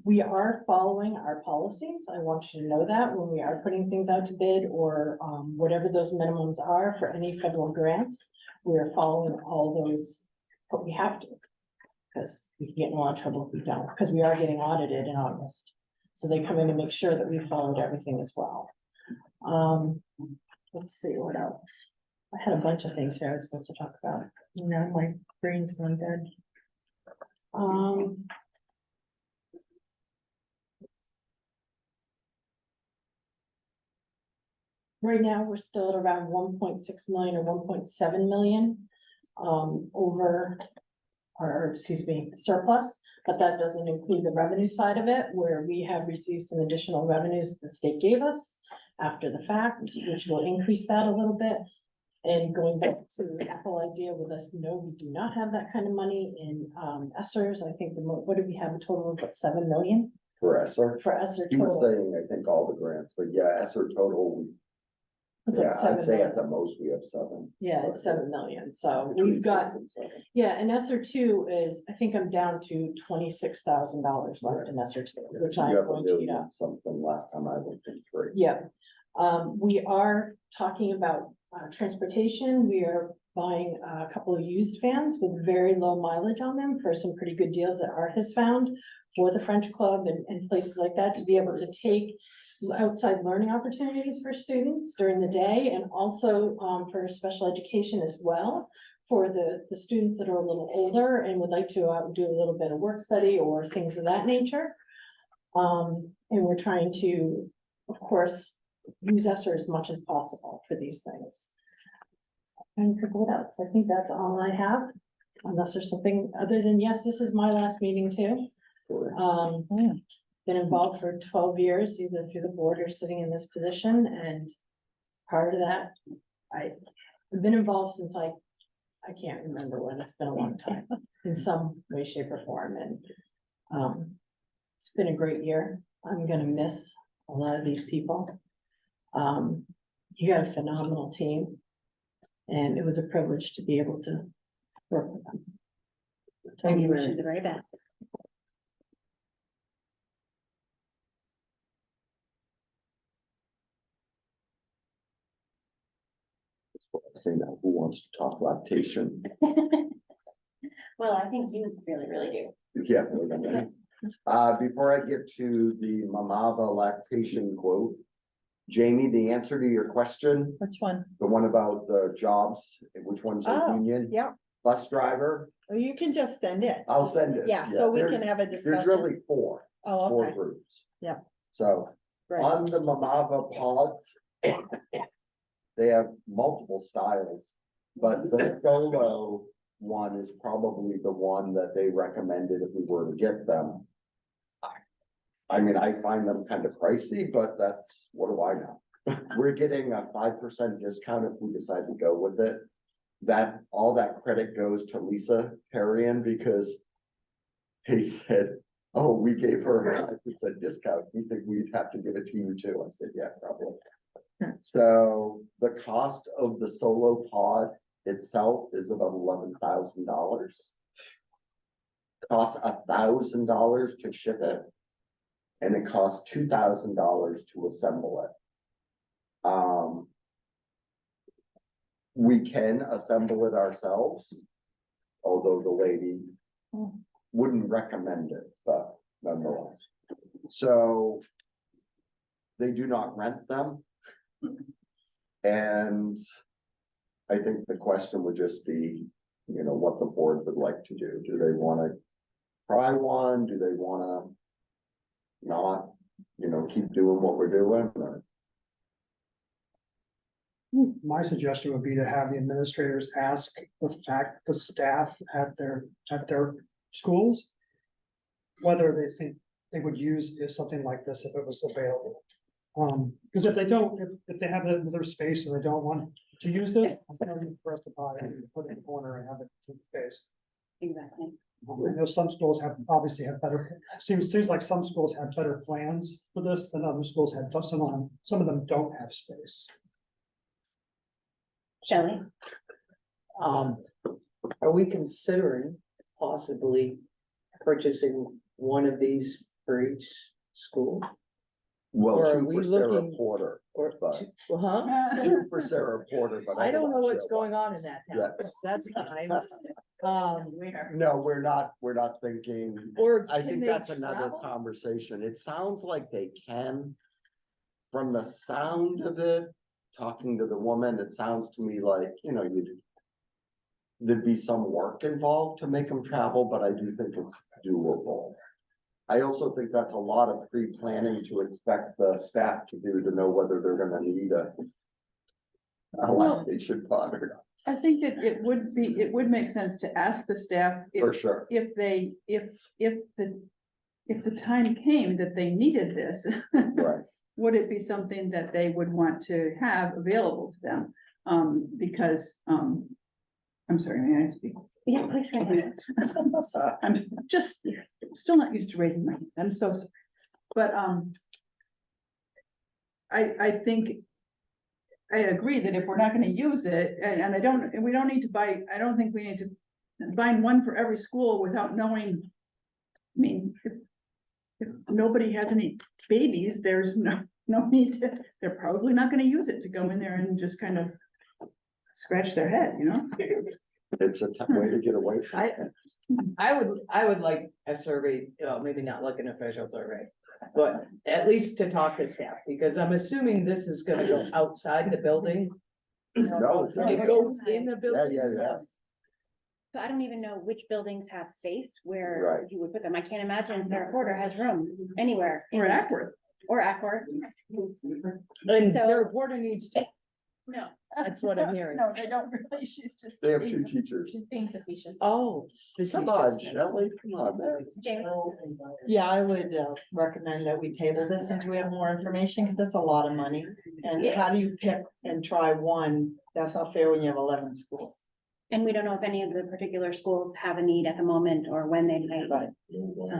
We are following our policies. I want you to know that when we are putting things out to bid or, whatever those minimums are for any federal grants, we are following all those, but we have to. Because we can get in a lot of trouble if we don't, because we are getting audited in August. So they come in to make sure that we followed everything as well. Let's see, what else? I had a bunch of things here I was supposed to talk about. Now my brain's gone dead. Right now, we're still at around 1.6 million or 1.7 million over, or excuse me, surplus, but that doesn't include the revenue side of it, where we have received some additional revenues the state gave us after the fact, which will increase that a little bit. And going back to the whole idea with us, no, we do not have that kind of money in ESSERS. I think what do we have, a total of about 7 million For ESSER, for ESSER he was total? saying, I think all the grants, but yeah, ESSER total, It's yeah, like I'd 7 say million. at the most we have 7. Yeah, it's 7 million, so Between we've got, 6 and 7. yeah, and ESSER two is, I think I'm down to $26,000 left in ESSER two, which You I'm have a going to eat million up. something last time I looked in 3. Yeah, we are talking about transportation. We are buying a couple of used vans with very low mileage on them for some pretty good deals that Art has found for the French Club and places like that, to be able to take outside learning opportunities for students during the day, and also for special education as well, for the students that are a little older and would like to do a little bit of work study or things of that nature. And we're trying to, of course, use ESSER as much as possible for these things. And for what else? I think that's all I have, unless there's something other than, yes, this is my last meeting too. Been involved for 12 years, either through the board or sitting in this position, and prior to that, I've been involved since I can't remember when. It's been a long time, in some way, shape, or form, and it's been a great year. I'm gonna miss a lot of these people. You got a phenomenal team, and it was a privilege to be able to work with them. Thank you. Wish you the very best. Saying that, who wants to talk lactation? Well, I think you really, really do. Yeah. Before I get to the Mamava lactation quote, Jamie, the answer to your question, Which one? the one about the jobs, which one's a Oh, union? yeah. Bus driver, Well, you can just send it. I'll send it. Yeah, so we there- can have a There's discussion. really 4 Oh, okay. groups. Yeah. So Right. on the Mamava pods, they have multiple styles, but the solo one is probably the one that they recommended if we were to get them. I mean, I find them kind of pricey, but that's, what do I know? We're getting a 5% discount if we decide to go with it. That, all that credit goes to Lisa Perrian, because he said, oh, we gave her a 5% discount. You think we'd have to give it to you too? I said, yeah, probably. So the cost of the solo pod itself is about $11,000. Costs $1,000 to ship it. And it costs $2,000 to assemble it. We can assemble it ourselves. although the lady wouldn't recommend it, but nonetheless. So they do not rent them. And I think the question would just be, you know, what the board would like to do. Do they want to try one? Do they want to not, you know, keep doing what we're doing? Or My suggestion would be to have the administrators ask the staff at their schools. Whether they think they would use something like this if it was available. Because if they don't, if they have their space and they don't want to use it, it's not even for us to buy it and put it in the corner and have it in space. Exactly. I know some schools obviously have better, seems like some schools have better plans for this than other schools have, some of them don't have space. Shelley? Are we considering possibly purchasing one of these for each school? well, Or are two we for Sarah looking- Porter, Or, but huh? two for Sarah Porter, but I don't know otherwise, what's yeah, going on in that town, Yeah. that's fine. No, we're not thinking. Or I can think they that's another travel? conversation. It sounds like they can. From the sound of it, talking to the woman, it sounds to me like, you know, there'd be some work involved to make them travel, but I do think it's doable. I also think that's a lot of pre-planning to expect the staff to do to know whether they're gonna need a lactation pod or not, I think that it would make sense to ask the staff for sure. if the time came that they needed this, Right. would it be something that they would want to have available to them? Because, I'm sorry, may I speak? Yeah, please go ahead. I'm just still not used to raising my hand. I'm so sorry. But, I think I agree that if we're not gonna use it, and we don't need to buy, I don't think we need to find one for every school without knowing. I mean, if nobody has any babies, there's no need to, they're probably not gonna use it to go in there and just kind of scratch their head, you know? It's a tough way to get away from it. I would like a survey, maybe not like an official survey, but at least to talk to staff, because I'm assuming this is gonna go outside the building. No, it's It goes in the building. Yeah. So I don't even know which buildings have space where Right. you would put them. I can't imagine Sarah Porter has room anywhere. Or Ackworth. Or Ackworth. And So- their border needs to, No. that's what I'm hearing. No, they don't really, she's just. They have two teachers. She's being facetious. Oh. Come on, Shelley, come on, man. Yeah, I would recommend that we table this until we have more information, because that's a lot of money. And how do you pick and try one? That's not fair when you have 11 schools. And we don't know if any of the particular schools have a need at the moment or when they might.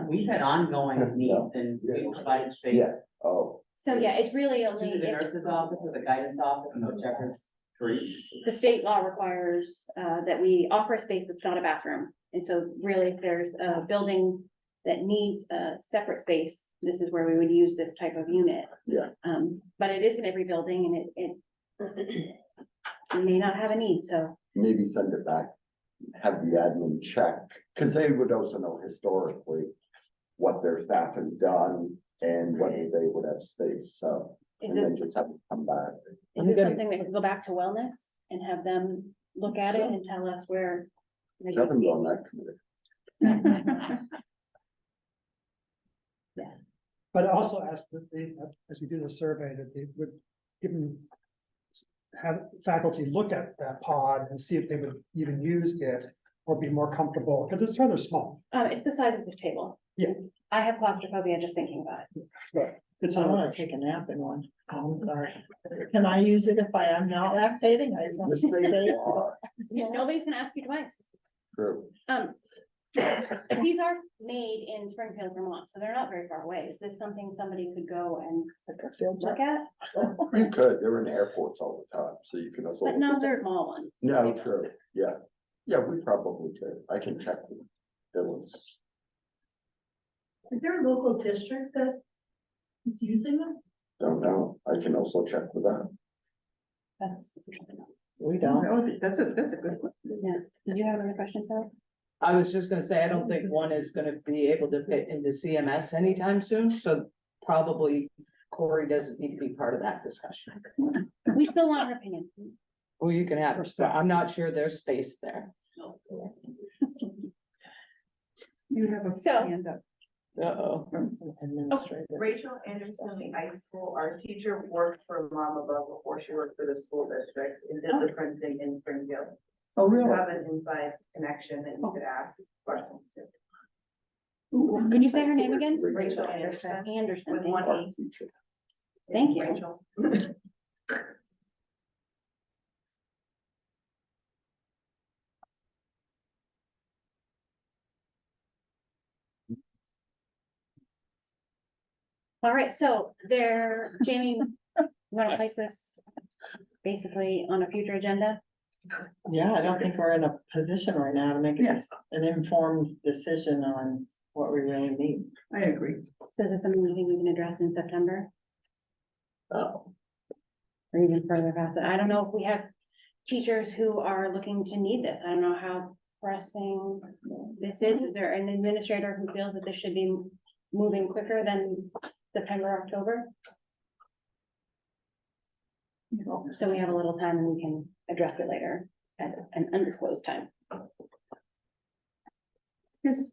We've had ongoing needs and we provided space. Yeah, oh, So yeah, it's really To only the if nurse's office or the guidance office, whichever's free. the state law requires that we offer a space that's not a bathroom. And so really, if there's a building that needs a separate space, this is where we would use this type of unit. Yeah. But it isn't every building and it may not have a need, so. maybe send it back, have the admin check, because they would also know historically what their staff has done and whether they would have space, so. Is And then this, just have them come back. is this something that could go back to wellness and have them look at it and tell us where? they can Kevin's see on that committee. Yes. But also ask that they, as we do the survey, that they would have faculty look at that pod and see if they would even use it or be more comfortable, because it's rather small. It's the size of this table. Yeah. I have claustrophobia just thinking about it. But it's I not, wanna take a nap in one. I'm sorry. Can I use it if I am not lactating? I just want to Just say say you this. are. Nobody's gonna ask you twice. True. These are made in Springfield, Vermont, so they're not very far away. Is this something somebody could go and look at? You could, they're in airports all the time, so you can also. But no, they're small ones. No, true, yeah, yeah, we probably could, I can check with Dylan's. Is there a local district that is using them? Don't know, I can also check with them. That's. We don't. That's a good one. Yeah. Did you have another question, Phil? I was just gonna say, I don't think one is gonna be able to fit into CMS anytime soon, so probably Corey doesn't need to be part of that discussion. We still want her opinion. Well, you can have her, but I'm not sure there's space there. You have a So- hand up. Uh-oh. Rachel Anderson, the high school art teacher, worked for Mama Bell before she worked for the school district and did the printing in Springfield. Oh, We really? have an inside connection that you could ask questions to. Could you say her name again? Rachel Anderson. Anderson, With thank one you. E. Thank you. Rachel. All right, so there, Jamie, you wanna place this basically on a future agenda? Yeah, I don't think we're in a position right now to make Yes. an informed decision on what we really need. I agree. So is this something you think we can address in September? Oh. Or even further past it? I don't know if we have teachers who are looking to need this. I don't know how pressing this is. Is there an administrator who feels that this should be moving quicker than September, October? So we have a little time and we can address it later at an undisclosed time. Yes.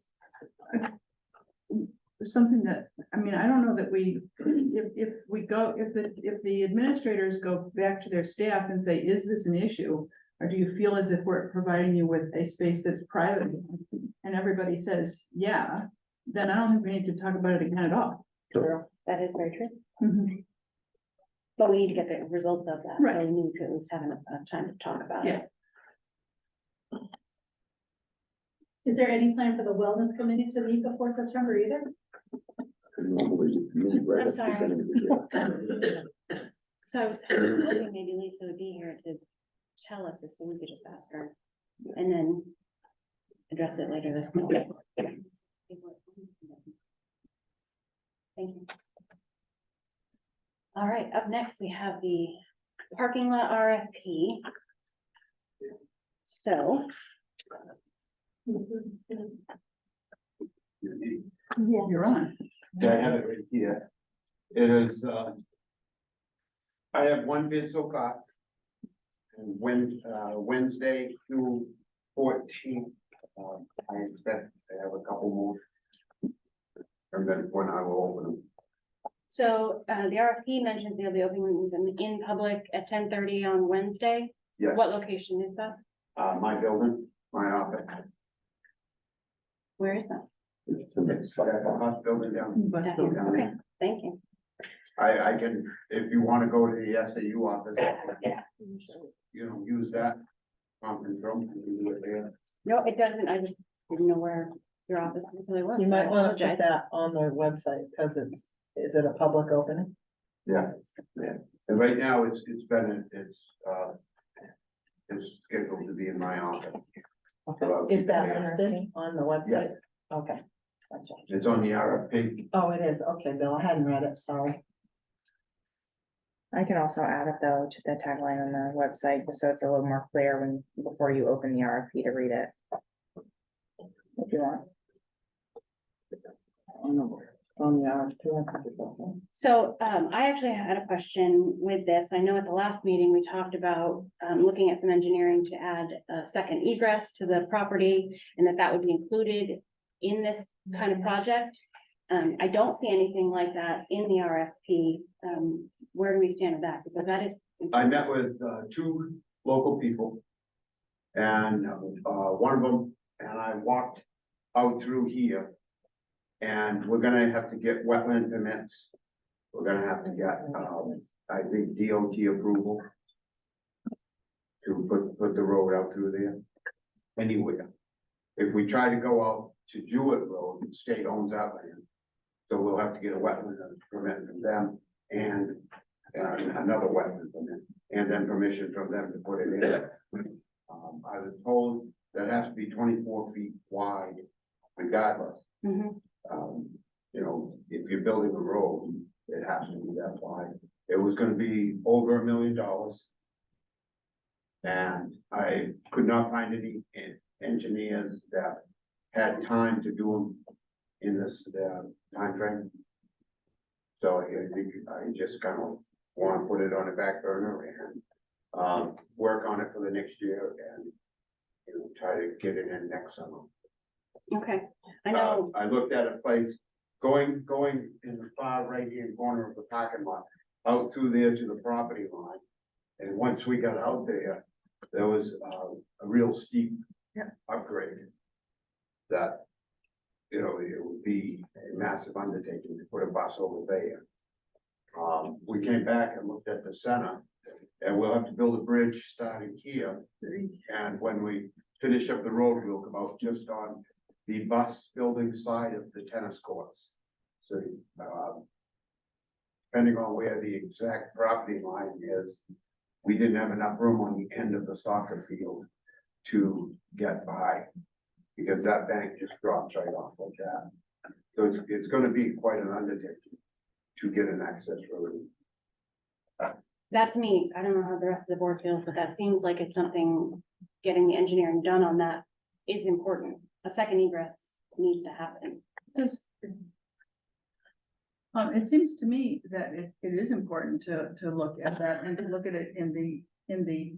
Something that, I mean, I don't know that we, if we go, if the administrators go back to their staff and say, is this an issue? Or do you feel as if we're providing you with a space that's private and everybody says, yeah, then I don't think we need to talk about it again at all. True. That is very true. Mhm. But we need to get the results of that, so Right. we need to at least have enough time to talk about it. Is there any plan for the wellness committee to meet before September either? Normally meet right I'm at the sorry. beginning of the year. So I was hoping maybe Lisa would be here to tell us this, but we could just ask her and then address it later this month. Thank you. All right, up next, we have the parking lot RFP. So. Yeah. You're on. Yeah, I have it right here. It is, I have one bid so far. And Wednesday through 14th, I expect to have a couple more. And then when I will open them. So, the RFP mentions they'll be opening them in public at 10:30 on Wednesday. Yes. What location is that? My building, my office. Where is that? It's at the hot building down. Bus Down building. here. Okay, thank you. I can, if you wanna go to the SAU office. You know, use that conference room, you can do it there. No, it doesn't. I just didn't know where your office really was. You so I might wanna put apologize. that on their website, because is it a public opening? Yeah, and right now, it's scheduled to be in my office. Okay. Is that listed on the website? Okay. Gotcha. It's on the RFP. Oh, it is. Okay, Bill, I hadn't read it, sorry. I can also add it though to the tagline on the website, just so it's a little more clear when, before you open the RFP to read it. If you want. On the RFP. So, I actually had a question with this. I know at the last meeting, we talked about, looking at some engineering to add a second egress to the property and that would be included in this kind of project. I don't see anything like that in the RFP. Where do we stand with that? Because that is. I met with two local people. And one of them, and I walked out through here. And we're gonna have to get wetland permits. We're gonna have to get, I think, DOT approval. To put the road out through there. Anywhere. If we try to go out to Jewett Road, the state owns that land. So we'll have to get a wetland permit from them and another wetland permit. And then permission from them to put it in. I was told that it has to be 24 feet wide regardless. You know, if you're building a road, it has to be that wide. It was gonna be over $1 million. And I could not find any engineers that had time to do them in this, timeframe. So I think I just kind of want to put it on the back burner and, work on it for the next year and, you know, try to get it in next summer. Okay, I know, I looked at a place, going in the far right-hand corner of the parking lot, out through there to the property line. And once we got out there, there was, a real steep upgrade. That, you know, it would be a massive undertaking to put a bus over there. We came back and looked at the center, and we'll have to build a bridge starting here. And when we finish up the road, we'll come out just on the bus building side of the tennis courts. So, depending on where the exact property line is, we didn't have enough room on the end of the soccer field to get by, because that bank just drops right off like that. So it's gonna be quite an undertaking to get an access road. that's me, I don't know how the rest of the board feels, but that seems like it's something, getting the engineering done on that is important. A second egress needs to happen. Just. It seems to me that it is important to look at that and to look at it in the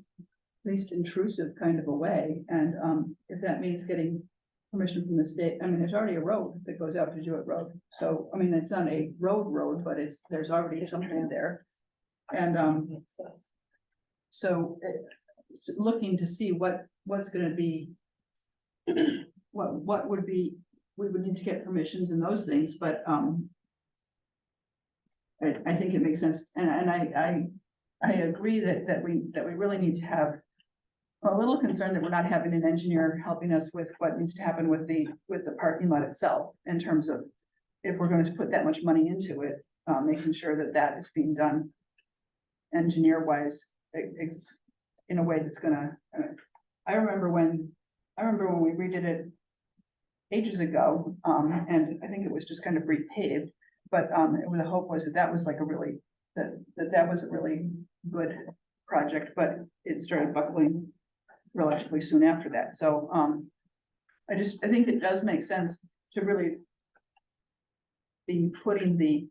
least intrusive kind of a way. And, if that means getting permission from the state, I mean, there's already a road that goes out to Jewett Road. So, I mean, it's not a road, but there's already something there. And, so looking to see what's gonna be, what would be, we would need to get permissions and those things, but, I think it makes sense, and I agree that we really need to have. I'm a little concerned that we're not having an engineer helping us with what needs to happen with the parking lot itself, in terms of if we're going to put that much money into it, making sure that that is being done engineer wise, in a way that's gonna. I remember when we redid it ages ago, and I think it was just kind of repaved. But the hope was that was like a really, that was a really good project, but it started buckling relatively soon after that. So I think it does make sense to really be putting the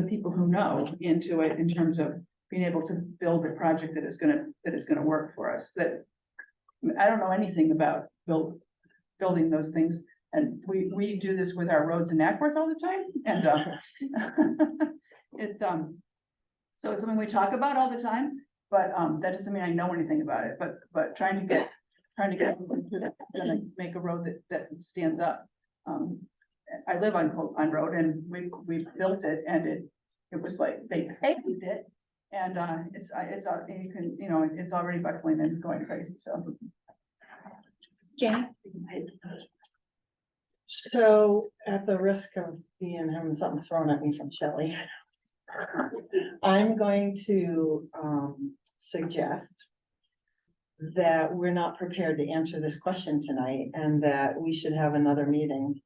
people who know into it, in terms of being able to build a project that is gonna work for us. That I don't know anything about building those things. And we do this with our roads in Ackworth all the time, and it's so it's something we talk about all the time, but that doesn't mean I know anything about it. But trying to get gonna make a road that stands up. I live on Road, and we built it, and it was like they paved it, and it's you can, you know, it's already buckling and going crazy. So Jane? So at the risk of having something thrown at me from Shelley, I'm going to suggest that we're not prepared to answer this question tonight, and that we should have another meeting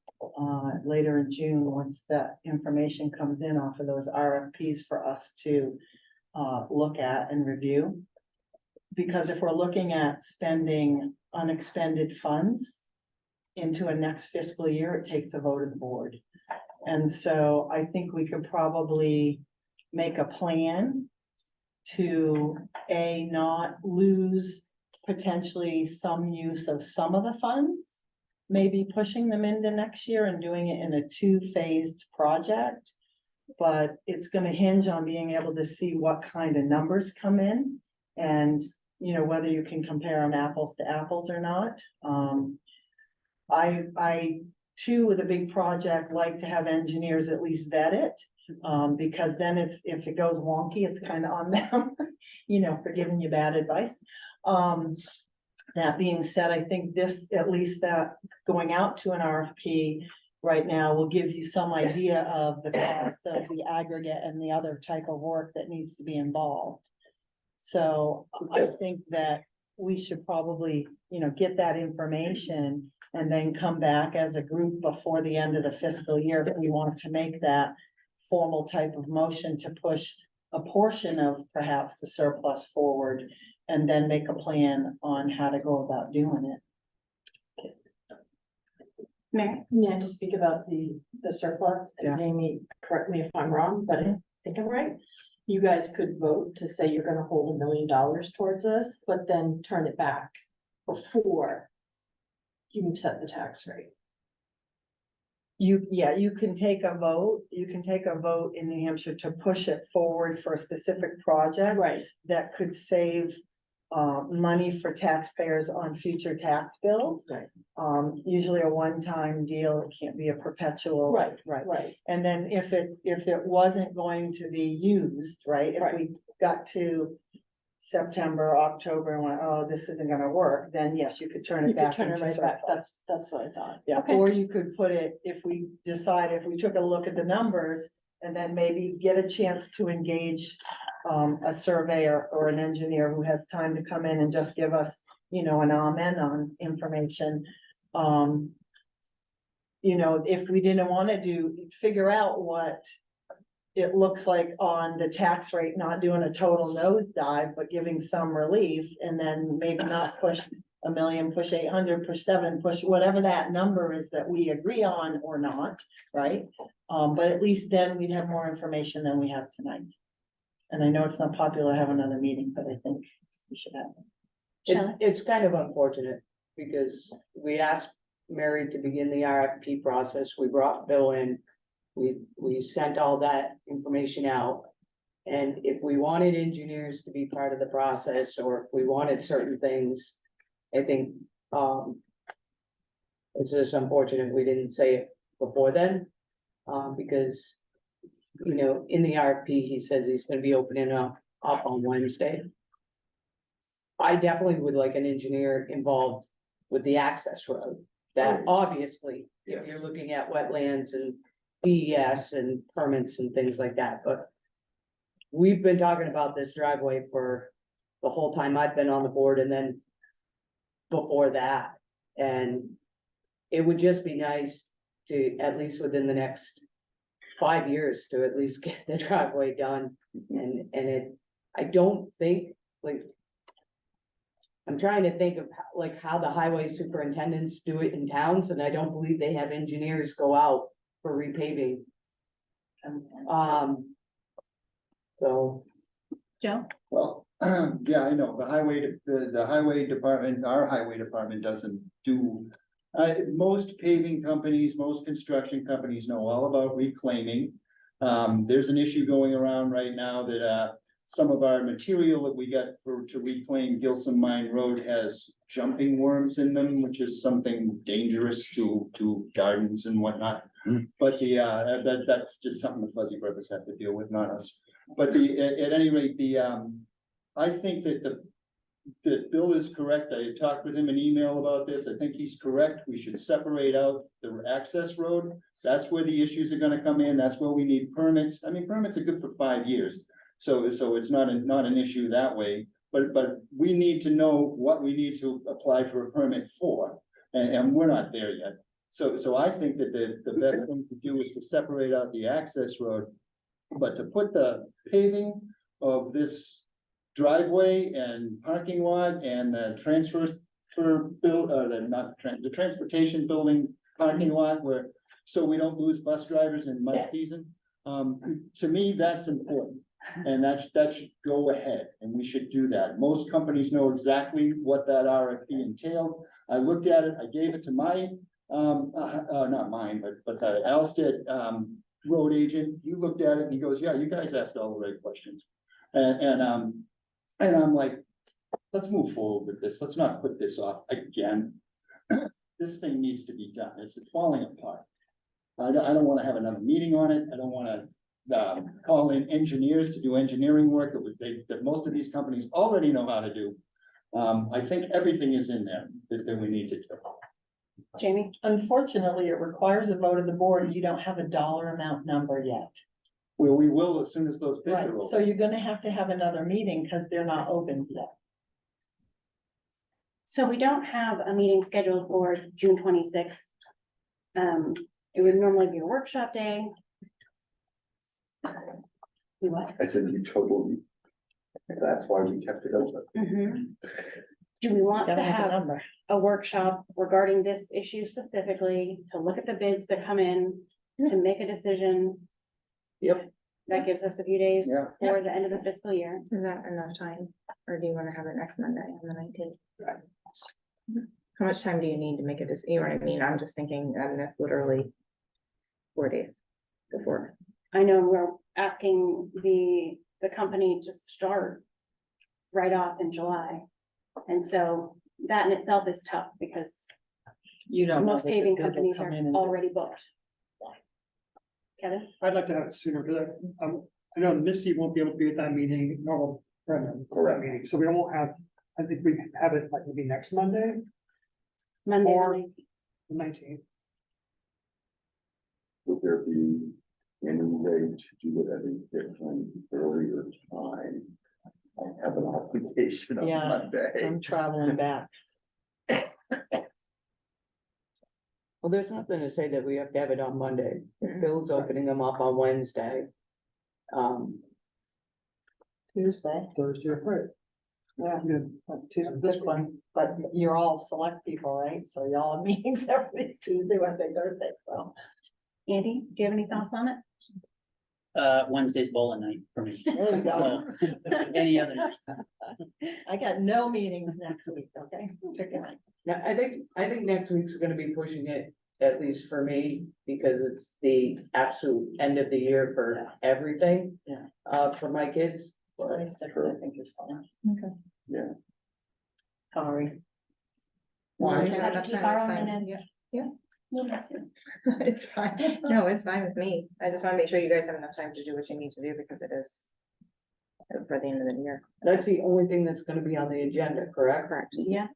later in June, once that information comes in off of those RFPs for us to look at and review. Because if we're looking at spending unexpended funds into a next fiscal year, it takes a vote of the board. And so I think we could probably make a plan to not lose potentially some use of some of the funds, maybe pushing them into next year and doing it in a 2-phased project. But it's going to hinge on being able to see what kind of numbers come in, and, you know, whether you can compare them apples to apples or not. I too, with a big project, like to have engineers at least vet it, because then if it goes wonky, it's kind of on them, you know, for giving you bad advice. That being said, I think this, at least that going out to an RFP right now, will give you some idea of the cost of the aggregate and the other type of work that needs to be involved. So I think that we should probably, you know, get that information and then come back as a group before the end of the fiscal year if we want to make that formal type of motion to push a portion of perhaps the surplus forward, and then make a plan on how to go about doing it. Mary? May I just speak about the surplus? Yeah. And Amy, correct me if I'm wrong, but I think I'm right. You guys could vote to say you're gonna hold $1 million towards us, but then turn it back before you set the tax rate. You can take a vote, in New Hampshire to push it forward for a specific project. Right. That could save money for taxpayers on future tax bills. Right. Usually a one-time deal, it can't be a perpetual. Right. And then if it wasn't going to be used, right, if we got to September, October, and went, oh, this isn't gonna work, then yes, you could turn You it could back turn it into right back. surplus. That's what I thought. Yeah, Okay. or you could put it, if we took a look at the numbers and then maybe get a chance to engage a surveyor or an engineer who has time to come in and just give us, an amen on information. If we didn't want to figure out what it looks like on the tax rate, not doing a total nosedive, but giving some relief, and then maybe not push 1 million, push 800, push 7, push whatever that number is that we agree on or not, right? But at least then we'd have more information than we have tonight. And I know it's not popular to have another meeting, but I think we should have. It's kind of unfortunate because we asked Mary to begin the RFP process. We brought Bill in. We sent all that information out. And if we wanted engineers to be part of the process, or if we wanted certain things, I think, it's just unfortunate we didn't say it before then. Because, in the RFP, he says he's gonna be opening up on Wednesday. I definitely would like an engineer involved with the access road. That obviously, if you're looking at wetlands and DES and permits and things like that, but we've been talking about this driveway for the whole time I've been on the board, and then before that. And it would just be nice to, at least within the next 5 years, to at least get the driveway done. And I don't think, like, I'm trying to think of how the highway superintendents do it in towns, and I don't believe they have engineers go out for repaving. So. Joe? Well, yeah, I know, the highway department, our highway department doesn't do. Most paving companies, most construction companies know all about reclaiming. There's an issue going around right now that, some of our material that we got to reclaim Gilsum Mine Road has jumping worms in them, which is something dangerous to gardens and whatnot. But that's just something the Fuzzy Brothers have to deal with, not us. But at any rate, I think that Bill is correct. I talked with him in email about this. I think he's correct. We should separate out the access road. That's where the issues are gonna come in. That's where we need permits. I mean, permits are good for 5 years. So it's not an issue that way, but we need to know what we need to apply for a permit for, and we're not there yet. So I think that the best thing to do is to separate out the access road, but to put the paving of this driveway and parking lot and the the transportation building parking lot so we don't lose bus drivers in mud season. To me, that's important. And that should go ahead, and we should do that. Most companies know exactly what that RFP entailed. I looked at it, I gave it to my, not mine, but the Alsted, road agent. He looked at it and he goes, yeah, you guys asked all the right questions. And I'm like, let's move forward with this. Let's not put this off again. This thing needs to be done. It's falling apart. I don't want to have another meeting on it. I don't want to call in engineers to do engineering work that most of these companies already know how to do. I think everything is in there that we need to do. Jamie? Unfortunately, it requires a vote of the board, and you don't have a dollar amount number yet. Well, we will as soon as those bids Right, are open. so you're gonna have to have another meeting because they're not open yet. So we don't have a meeting scheduled for June 26th. It would normally be a workshop day. What? I said you totally, that's why we kept it open. Do we want to Gotta have a have number. a workshop regarding this issue specifically, to look at the bids that come in, to make a decision? Yep. That gives us a few days Yeah. for the end of the fiscal year. Is that enough time, or do you wanna have it next Monday on the 19th? How much time do you need to make a decision? You know what I mean? I'm just thinking, that's literally 4 days before. I know we're asking the company to start right off in July. And so that in itself is tough, because You don't know most that the paving bid will companies come are in and- already booked. Kevin? I'd like to have it sooner, because I know Misty won't be able to be at that meeting, normal, correct meeting, so we won't have, I think we have it like maybe next Monday, Monday, Or- the the 19th. Would there be any way to do it at a different earlier time? I have an obligation on Yeah, Monday. I'm traveling back. Well, there's nothing to say that we have to have it on Monday. If Bill's opening them up on Wednesday. Tuesday. Thursday or Friday. Yeah. Tuesday, This one, but you're all select people, right? So y'all have meetings every Tuesday, Wednesday, Thursday, so. Andy, do you have any thoughts on it? Wednesday's bowling night for me. There you go. So, any other night. I got no meetings next week, okay? Pick a night. Now, I think next week's gonna be pushing it, at least for me, because it's the absolute end of the year for everything. Yeah. For my kids. But 26, I think is fine. Okay. Yeah. Sorry. Well, We yeah, have to that's keep fine, our it's own fine. minutes. Yeah. We'll miss you. It's fine. No, it's fine with me. I just wanna make sure you guys have enough time to do what you need to do, because it is for the end of the year. that's the only thing that's gonna be on the agenda, correct? Correct. Yeah,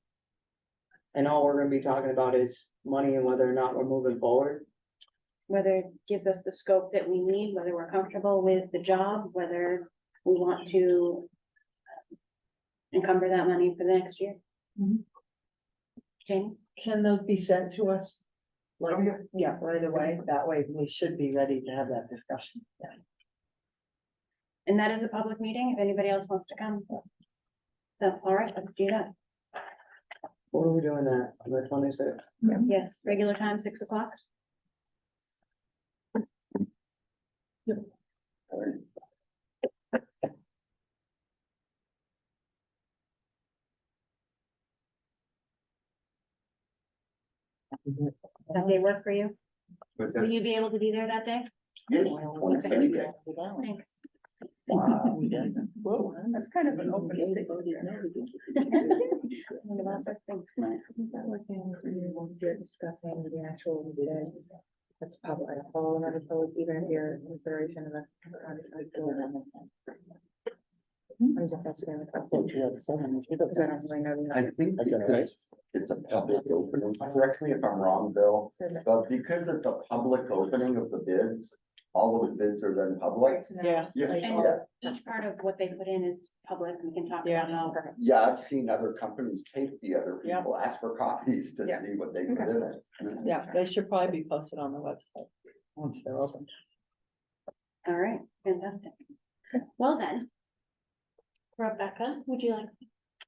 And all we're gonna be talking about is money and whether or not we're moving forward. whether it gives us the scope that we need, whether we're comfortable with the job, whether we want to encumber that money for the next year. Okay, Can those be sent to us? Like, yeah, right away. That way we should be ready to have that discussion. Yeah. and that is a public meeting, if anybody else wants to come. So, all right, let's do that. What are we doing that on the 26th? Yes, regular time, 6 o'clock. That day work for you? But Will you be able to be there that day? Yeah, 22nd. Thanks. Whoa, That's kind of an open. You're discussing the actual bids. That's probably a whole another public, even if you're in consideration of the. I'm just asking the question. Because I don't really know. the I number. think because it's a public opening, correct me if I'm wrong, Bill, but because it's a public opening of the bids, all of the bids are then public. Yes. Yeah. And each part of what they put in is public, we can talk about it all. Yeah, I've seen other companies take the other people, ask for copies to Yeah. see what they put in it. Yeah, they should probably be posted on the website once they're open. All right, fantastic. Well then. Rebecca, would you like to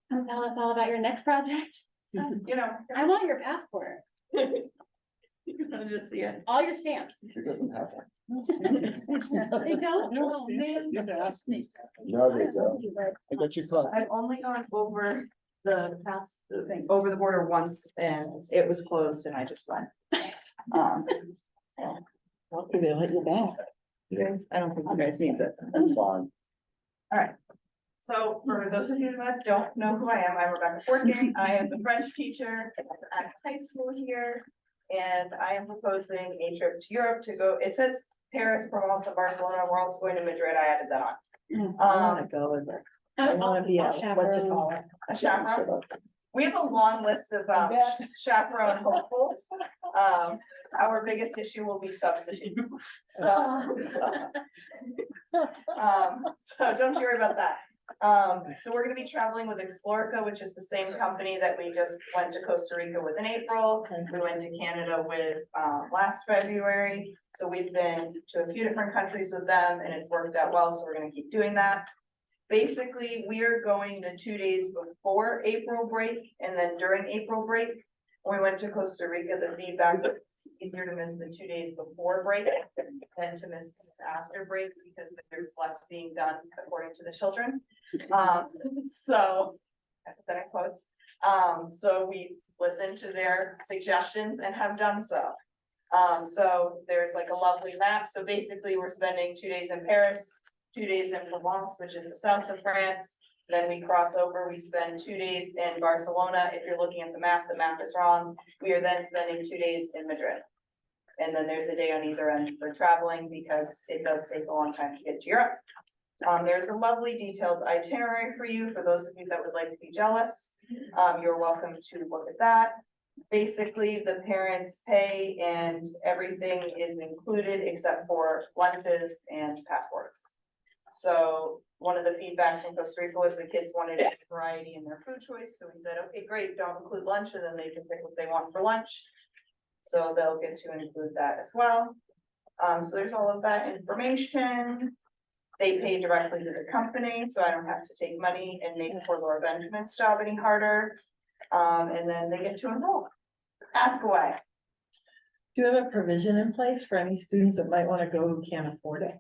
come tell us all about your next project? You know, I want your passport, you're gonna just see it. all your stamps. She doesn't have one. They don't? Oh, man. No, they don't. I got your clock. I've only gone over the past, over the border once and it was closed and I just went. Lucky they let you back. You guys, I don't think you guys need that. That's fine. Alright, so for those of you that don't know who I am, I'm Rebecca Fortgang. I am the French teacher at high school here. And I am proposing a trip to Europe to go, it says Paris, Provence, and Barcelona. We're also going to Madrid. I added that on. I wanna go with it. I wanna be a, what you call it? A chaperone. We have a long list of chaperone hopefuls. Our biggest issue will be substitutes. So don't you worry about that. So we're gonna be traveling with Explorica, which is the same company that we just went to Costa Rica with in April. We went to Canada with last February. So we've been to a few different countries with them and it's worked out well, so we're gonna keep doing that. basically, we are going the 2 days before April break and then during April break. When we went to Costa Rica, the feedback was easier to miss the 2 days before break than to miss after break because there's less being done according to the children. So, I put that in quotes. So we listened to their suggestions and have done so. So there's like a lovely map. So basically, we're spending 2 days in Paris, 2 days in Provence, which is the south of France. Then we cross over, we spend 2 days in Barcelona. If you're looking at the map is wrong. We are then spending 2 days in Madrid. And then there's a day on either end for traveling because it does take a long time to get to Europe. There's a lovely detailed itinerary for you, for those of you that would like to be jealous. You're welcome to look at that. Basically, the parents pay and everything is included except for lunches and passports. So one of the feedbacks from Costa Rica was the kids wanted variety in their food choice. So we said, okay, great, don't include lunch, and then they can pick what they want for lunch. So they'll get to include that as well. So there's all of that information. They pay directly to the company, so I don't have to take money and make poor Laura Benjamin's job any harder. And then they get to enroll. Ask away. Do you have a provision in place for any students that might want to go who can't afford it?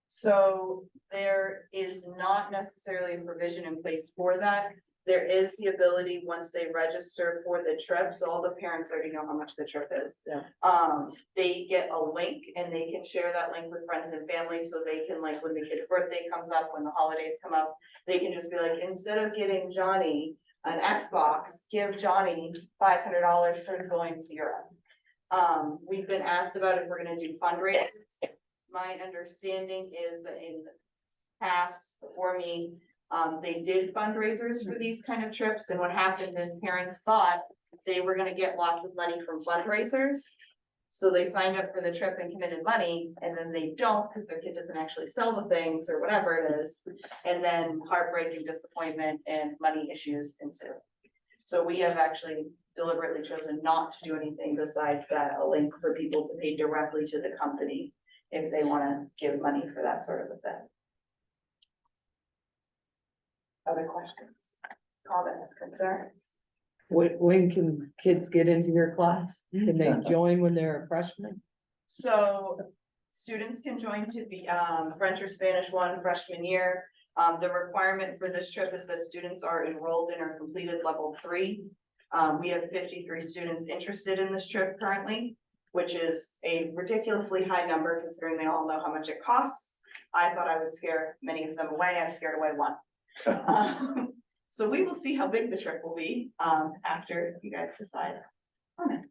So there is not necessarily a provision in place for that. There is the ability, once they register for the trip, so all the parents already know how much the trip is. Yeah. They get a link and they can share that link with friends and family, so they can, like, when the kid's birthday comes up, when the holidays come up, they can just be like, instead of getting Johnny an Xbox, give Johnny $500 for going to Europe. We've been asked about if we're gonna do fundraisers. My understanding is that in the past, before me, they did fundraisers for these kind of trips, and what happened is parents thought they were gonna get lots of money from fundraisers. So they signed up for the trip and committed money, and then they don't because their kid doesn't actually sell the things or whatever it is. And then heartbreak and disappointment and money issues ensue. So we have actually deliberately chosen not to do anything besides that, a link for people to pay directly to the company if they wanna give money for that sort of event. Other questions, comments, concerns? When can kids get into your class? Can they join when they're a freshman? So students can join to be French or Spanish 1 freshman year. The requirement for this trip is that students are enrolled in or completed level 3. We have 53 students interested in this trip currently, which is a ridiculously high number considering they all know how much it costs. I thought I would scare many of them away. I've scared away one. So we will see how big the trip will be after you guys decide on it.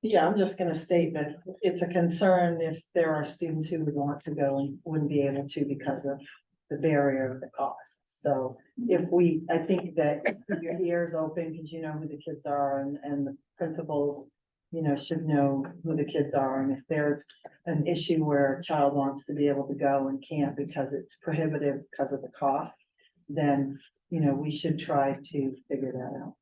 Yeah, I'm just gonna state that it's a concern if there are students who would want to go and wouldn't be able to because of the barrier of the cost. So I think that your ears open because you know who the kids are and the principals, you know, should know who the kids are. And if there's an issue where a child wants to be able to go and can't because it's prohibitive because of the cost, then, you know, we should try to figure that out.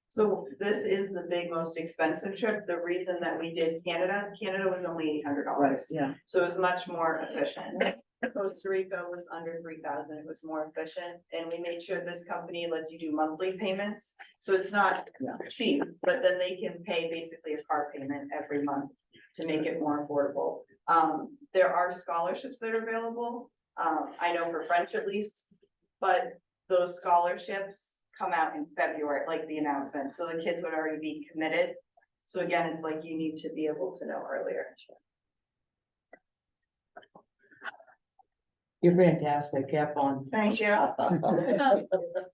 So this is the big, most expensive trip. The reason that we did Canada was only $800. Right, yeah. So it was much more efficient. Costa Rica was under 3,000. It was more efficient. And we made sure this company lets you do monthly payments. So it's not cheap, but then they can pay basically a car payment every month to make it more affordable. There are scholarships that are available. I know for French at least, but those scholarships come out in February, like the announcement. So the kids would already be committed. So again, it's like you need to be able to know earlier. You're fantastic, have fun. Thank you.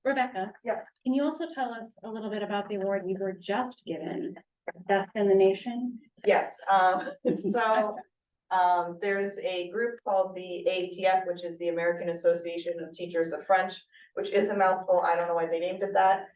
Rebecca? Yes. Can you also tell us a little bit about the award you were just given? Best in the nation? Yes, there's a group called the ATF, which is the American Association of Teachers of French, which is a mouthful. I don't know why they named it that.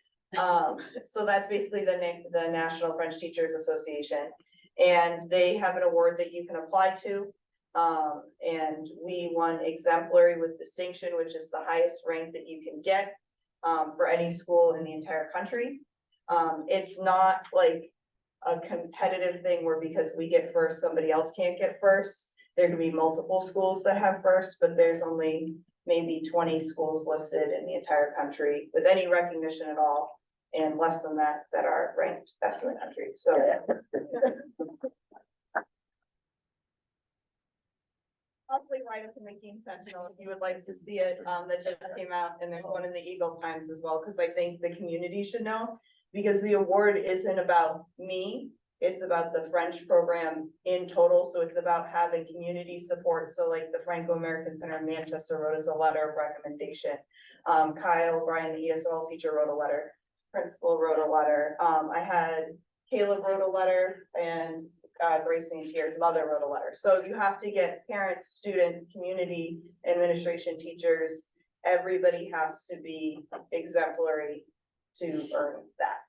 So that's basically the National French Teachers Association. And they have an award that you can apply to. And we won exemplary with distinction, which is the highest rank that you can get for any school in the entire country. It's not like a competitive thing where because we get first, somebody else can't get first. there could be multiple schools that have first, but there's only maybe 20 schools listed in the entire country with any recognition at all. And less than that, that are ranked best in the country, so. Probably right up in the Keene Sentinel, if you would like to see it, that just came out, and there's one in the Eagle Times as well, because I think the community should know. Because the award isn't about me, it's about the French program in total, so it's about having community support, so like the Franco-American Center in Manchester wrote us a letter of recommendation. Kyle Bryan, the ESOL teacher, wrote a letter, principal wrote a letter, I had Caleb wrote a letter, and Grace St. Pierre's mother wrote a letter. So you have to get parents, students, community, administration, teachers, everybody has to be exemplary to earn that.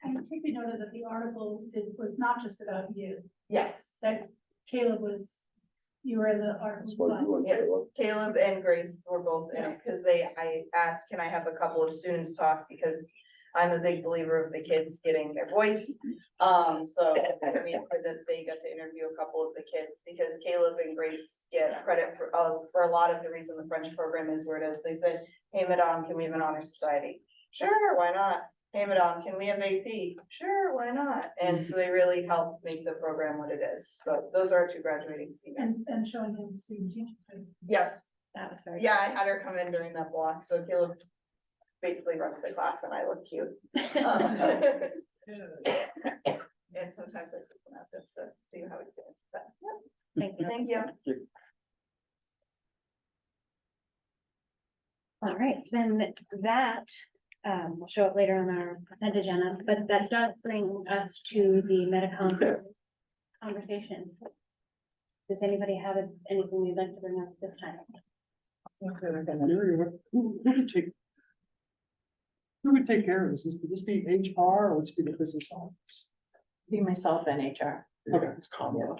And take me note that the article was not just about you, Yes. that Caleb was, you were in the article. as well. Yeah, Caleb and Grace were both in it, because I asked, can I have a couple of students talk, because I'm a big believer of the kids getting their voice. So I mean, that they got to interview a couple of the kids, because Caleb and Grace get credit for a lot of the reason the French program is where it is. They said, hey, Madame, can we have an honor society? Sure, why not? Hey, Madame, can we have AP? Sure, why not? And so they really help make the program what it is. So those are our two graduating seniors. And showing him student teaching. Yes. That was very. Yeah, I had her come in during that block, so Caleb basically runs the class and I look cute. And sometimes I keep him at this to see how he's doing. But, yeah. Thank you. Thank you. All right, then that will show up later on our consent agenda, but that does bring us to the Medicom conversation. Does anybody have anything they'd like to bring up this time? Who would take care of this? Would this be HR or would this be the business office? Be myself and HR. Okay, it's common.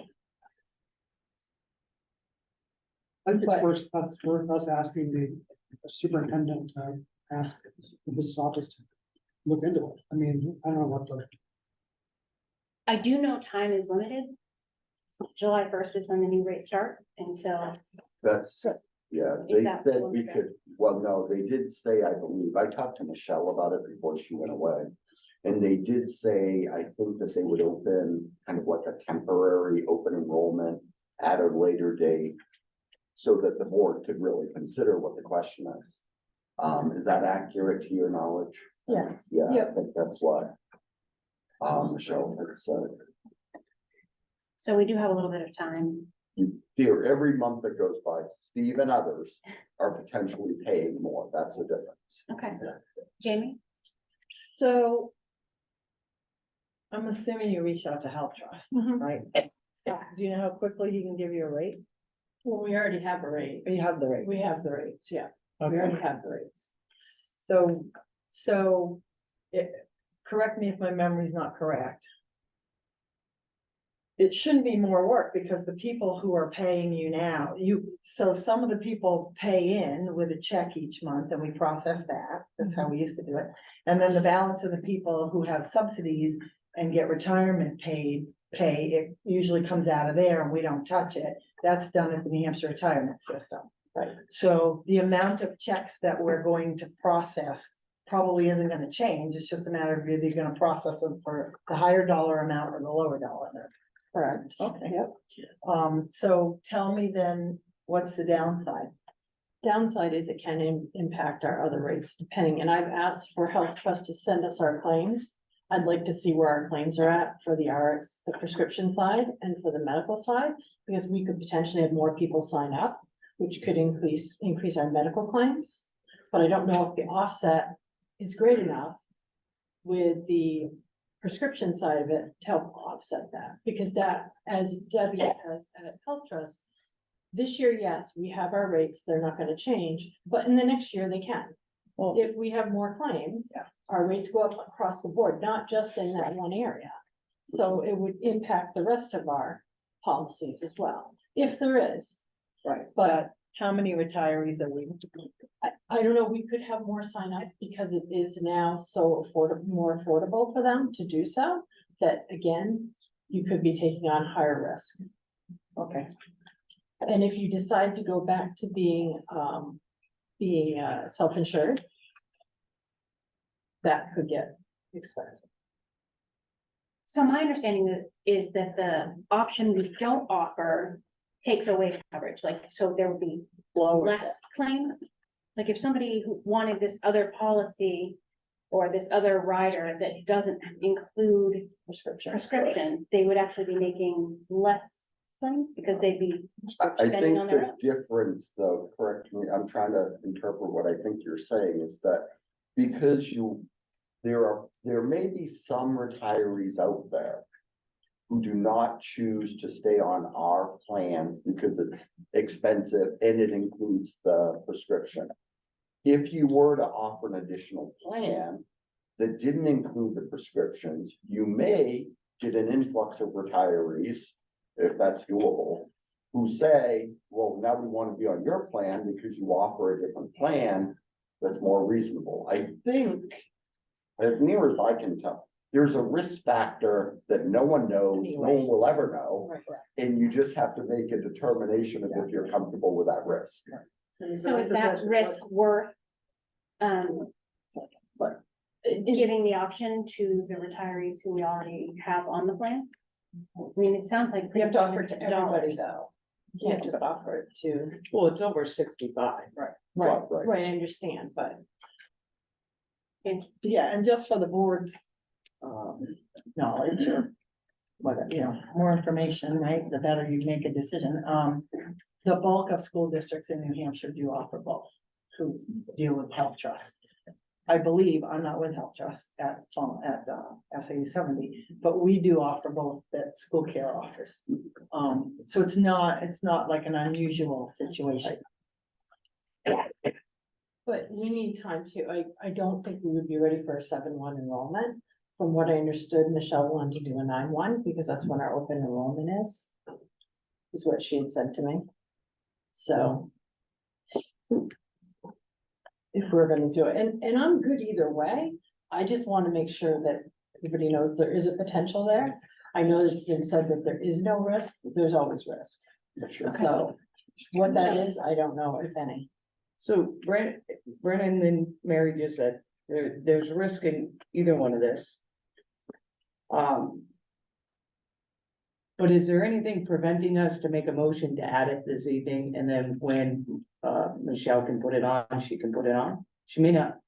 I think it's worth us asking the superintendent to ask the business office to look into it. I mean, I don't know what the. I do know time is limited. July 1st is when the new rates start, and so. That's, yeah, Is they that said what we we're could, well, no, they did say, I believe, I talked to Michelle about it before she went away. And they did say, I think that they would open kind of like a temporary open enrollment at a later date. So that the board could really consider what the question is. Is that accurate to your knowledge? Yes. Yeah, I Yep. think that's what. Michelle had said. So we do have a little bit of time. Here, every month that goes by, Steve and others are potentially paying more. That's the difference. Okay, Jamie? So. I'm assuming you reached out to Health Trust, right? Do you know how quickly he can give you a rate? Well, we already have a rate. You have the rate. We have the rates, yeah. We Okay. already have the rates. So, correct me if my memory's not correct. It shouldn't be more work because the people who are paying you now, so some of the people pay in with a check each month and we process that. That's how we used to do it. And then the balance of the people who have subsidies and get retirement pay, it usually comes out of there and we don't touch it. That's done at the New Hampshire retirement system. Right. So the amount of checks that we're going to process probably isn't gonna change. It's just a matter of whether you're gonna process them for the higher dollar amount or the lower dollar amount. Correct. Okay. Yep. So tell me then, what's the downside? Downside is it can impact our other rates depending, and I've asked for Health Trust to send us our claims. I'd like to see where our claims are at for the RX, the prescription side and for the medical side, because we could potentially have more people sign up, which could increase our medical claims. But I don't know if the offset is great enough with the prescription side of it to help offset that, because that, as Debbie says at Health Trust, this year, yes, we have our rates, they're not gonna change, but in the next year they can. Well, If we have more claims, our rates go up across the board, not just in that one area. So it would impact the rest of our policies as well, if there is. right, But how many retirees are we? I don't know, we could have more sign up because it is now so more affordable for them to do so. That again, you could be taking on higher risk. Okay. And if you decide to go back to being self-insured, that could get expensive. So my understanding is that the option we don't offer takes away coverage, like, so there would be less claims. Like if somebody who wanted this other policy or this other rider that doesn't include prescriptions, they would actually be making less claims because they'd be I spending think on their the own. difference, though, correct me, I'm trying to interpret what I think you're saying, is that because there may be some retirees out there who do not choose to stay on our plans because it's expensive and it includes the prescription. If you were to offer an additional plan that didn't include the prescriptions, you may get an influx of retirees, if that's doable, who say, well, now we want to be on your plan because you offer a different plan that's more reasonable. I think, as near as I can tell, there's a risk factor that no one knows, no one will ever know. And you just have to make a determination of if you're comfortable with that risk. So is that risk worth, giving the option to the retirees who we already have on the plan? I mean, it sounds like. You have to offer it to everybody $50. though. You can't just offer it to, Well, it's over 65. right, I understand, but. Yeah, and just for the board's knowledge or whatever, more information, right, the better you make a decision. The bulk of school districts in New Hampshire do offer both, who deal with health trust. I believe, I'm not with Health Trust at SAU60, but we do offer both that school care offers. So it's not like an unusual situation. But we need time to, I don't think we would be ready for a 7-1 enrollment. From what I understood, Michelle wanted to do a 9-1 because that's when our open enrollment is what she had said to me. So. If we're gonna do it, and I'm good either way, I just want to make sure that everybody knows there is a potential there. I know it's been said that there is no risk, but there's always risk. So what that is, I don't know, if any. So Brennan and Mary just said, there's risk in either one of this. But is there anything preventing us to make a motion to add it this evening, and then when Michelle can put it on, she can put it on? She may not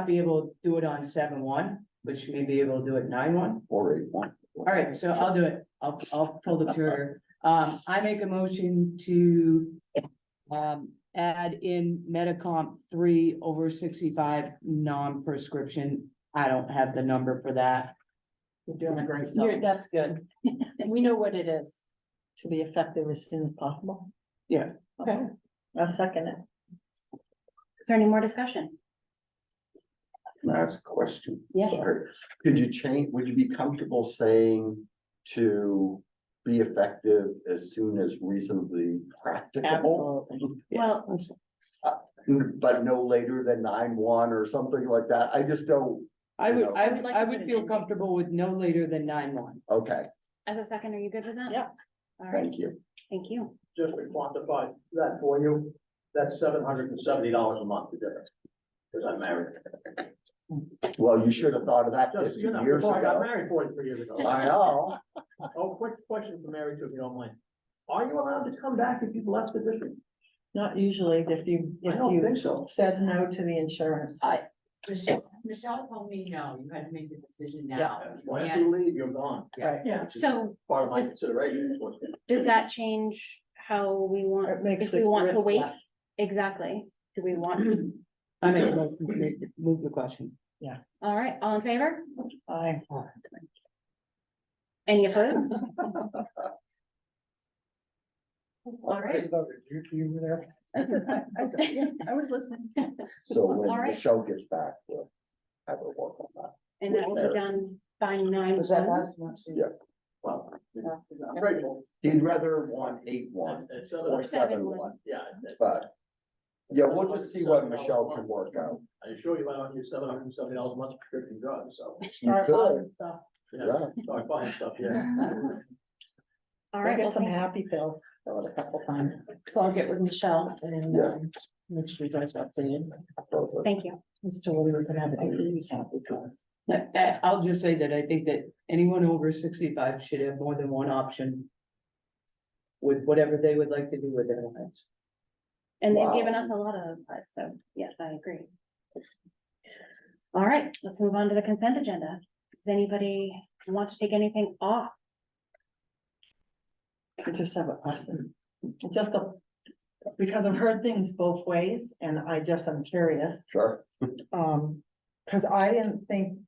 be able to do it on 7-1, but she may be able to do it 9-1 or 8-1. All right, so I'll do it. I'll pull the trigger. I make a motion to add in Medicomp 3 over 65 non-prescription. I don't have the number for that. You're doing a great job. That's good. We know what it is. To be effective as soon as possible. Yeah. Okay, I'll second it. Is there any more discussion? Can I ask a question? Yeah. Sorry. Could you change, would you be comfortable saying to be effective as soon as reasonably practicable? Absolutely. Well, But no later than 9-1 or something like that? I just don't. I would like to would put feel an comfortable with no later than 9-1. Okay, as a second, are you good with that? Yeah. All right, thank you. thank you. Just to quantify that for you, that's $770 a month, the difference. Because I'm married. Well, you should have thought of that Just, 50 you know, years before I got ago. married 43 years ago. I know. Oh, quick question for Mary, too, if you don't mind. Are you allowed to come back if you've left the district? Not usually, if I don't think you so. said no to the insurance. Michelle told me, no, you had to make the decision Yeah. now. Once you leave, you're gone. Right. Yeah. So Part of my Does- consideration. does that change how we want, It makes if we it want to risk wait? less. Exactly. Do we want, I make a motion to move the question. all right, all in favor? Aye. Any opposed? All right. You were there? I was listening. So when All right. Michelle gets back, we'll have her work on that. And that will be done by 9/1. Yeah. Well, I'm grateful. He'd rather want 8-1 It's or 7-1. 7-1, Yeah. but yeah, we'll just see what Michelle can work out. I assure you, I don't use $770 a month for prescription drugs, so. You could, Stuff. yeah. Start buying stuff, yeah. All right, Get well, some thank you. happy pills, fill it a couple times. So I'll get with Michelle and, Yeah. make sure you guys are updated. Thank you. Mr. Willie, we can have it happy pills. I'll just say that I think that anyone over 65 should have more than one option with whatever they would like to do with their lives. And they've Wow. given us a lot of advice, so yes, I agree. All right, let's move on to the consent agenda. Does anybody want to take anything off? I just have a question. Just because I've heard things both ways and I'm curious. Sure. Cause I didn't think,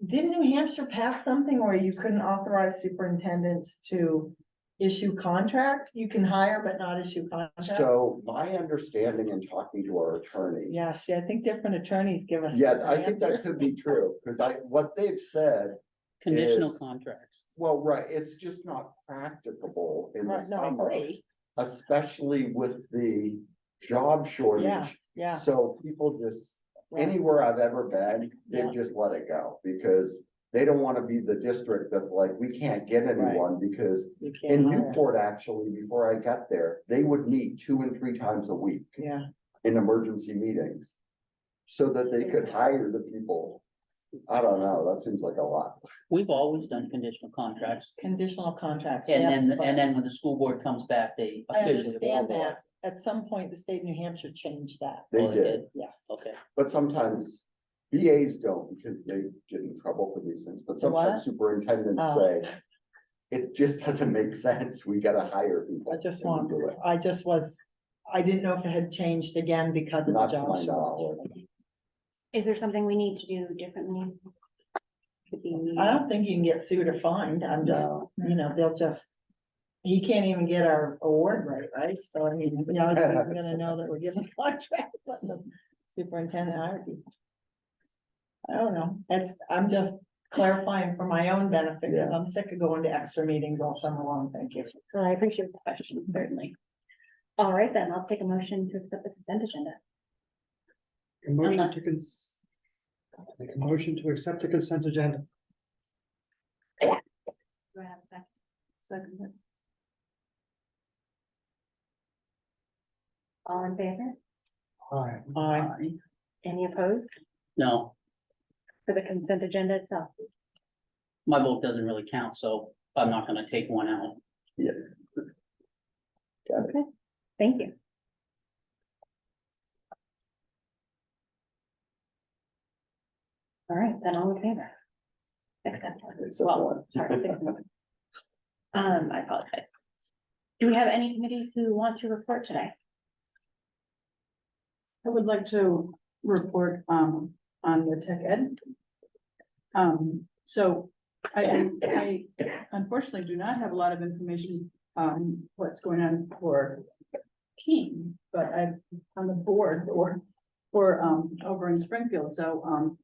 didn't New Hampshire pass something where you couldn't authorize superintendents to issue contracts? You can hire but not issue contracts? So my understanding in talking to our attorney. Yeah, see, I think different attorneys give us. Yeah, different I think that answers. could be true, because what they've said, Conditional is- contracts. well, right, it's just not practicable in the Right, no, I summer, agree. especially with the job Yeah, shortage. yeah. So people just, Right. anywhere I've ever been, Yeah. they've just let it go, because they don't wanna be the district that's like, we can't get anyone, because You can't in hire. Newport, actually, before I got there, they would meet 2 and 3 times a week Yeah, in emergency meetings. So that they could hire the people. I don't know, that seems like a lot. We've always done conditional contracts. conditional contracts. And yes, then, but and then when the school board comes back, they I officially. understand that. At some point, the state of New Hampshire changed that. They Oh, they did, did? Yes. Okay. but sometimes BAs don't, because they get in trouble for these things, but What? sometimes superintendents Oh. say. It just doesn't make sense, we gotta hire people. I just and we want, do it. I didn't know if it had changed again because of the Not to job my shortage. knowledge. Is there something we need to do differently? Could be- I don't think you can get sued or fined. I'm just, No. they'll just. He can't even get our award right? So I mean, we're gonna know that we're giving a contract, but the superintendent hired you. I don't know. I'm just clarifying for my own benefit, because I'm sick of going to extra meetings all summer long. Thank you. Well, I appreciate the question, certainly. All right, then, I'll take a motion to accept the consent agenda. A motion to make a motion to accept the consent agenda. Do I have a second? Second. All in favor? Aye. Any opposed No, for the consent agenda itself? my vote doesn't really count, so I'm not gonna take one out. Okay, thank you. All right, then all in favor? Except one. Except Well, one. sorry, 6 1. I apologize. Do we have any committees who want to report today? I would like to report, on the tech ed. So I unfortunately do not have a lot of information on what's going on for Keene, but I'm on the board for over in Springfield, so,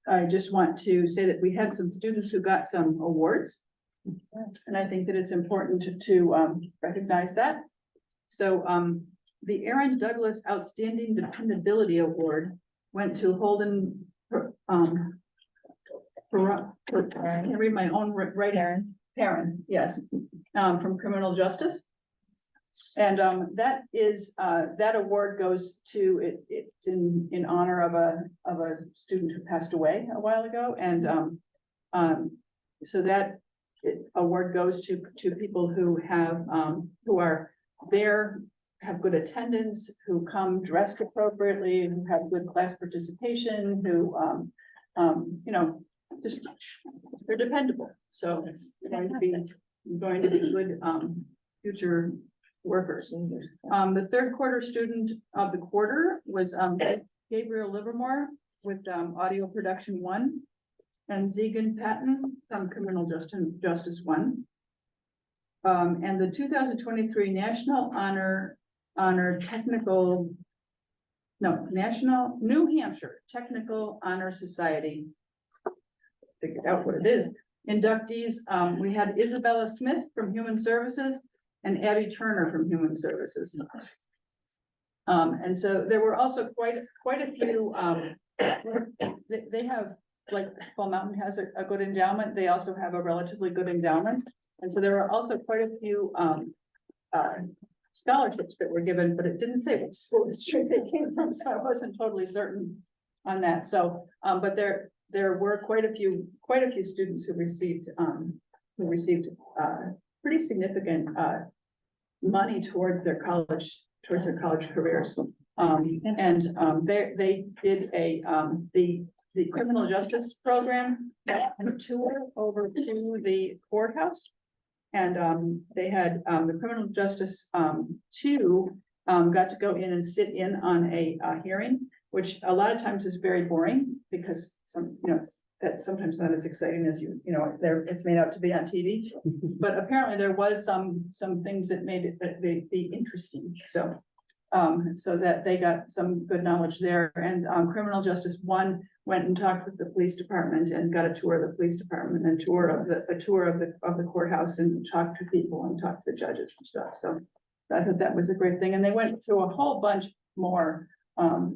I just want to say that we had some students who got some awards. And I think that it's important to recognize that. So, the Aaron Douglas Outstanding Dependability Award went to Holden. I can read my own writing. Perrin, yes, from Criminal Justice. And that is, that award goes to, it's in honor of a student who passed away a while ago, and so that award goes to people who are there, have good attendance, who come dressed appropriately, who have good class participation, who just, they're dependable, so they're going to be good future workers. The third quarter student of the quarter was Gabriel Livermore with audio production 1, and Zegan Patton from Criminal Justice 1. And the 2023 National New Hampshire Technical Honor Society. Figured out what it is. Inductees, we had Isabella Smith from Human Services and Abby Turner from Human Services. And so there were also quite a few, they have, like, Fall Mountain has a good endowment. They also have a relatively good endowment. And so there were also quite a few, scholarships that were given, but it didn't say which school district they came from, so I wasn't totally certain on that. So, but there were quite a few students who received, pretty significant, money towards their college careers. They did the criminal justice program, a tour over to the courthouse. And they had the criminal justice got to go in and sit in on a hearing, which a lot of times is very boring because that's sometimes not as exciting as it's made out to be on TV. But apparently there was some things that made it be interesting. So that they got some good knowledge there. And criminal justice one went and talked with the police department and got a tour of the police department and a tour of the courthouse and talked to people and talked to the judges and stuff. So I thought that was a great thing. And they went to a whole bunch more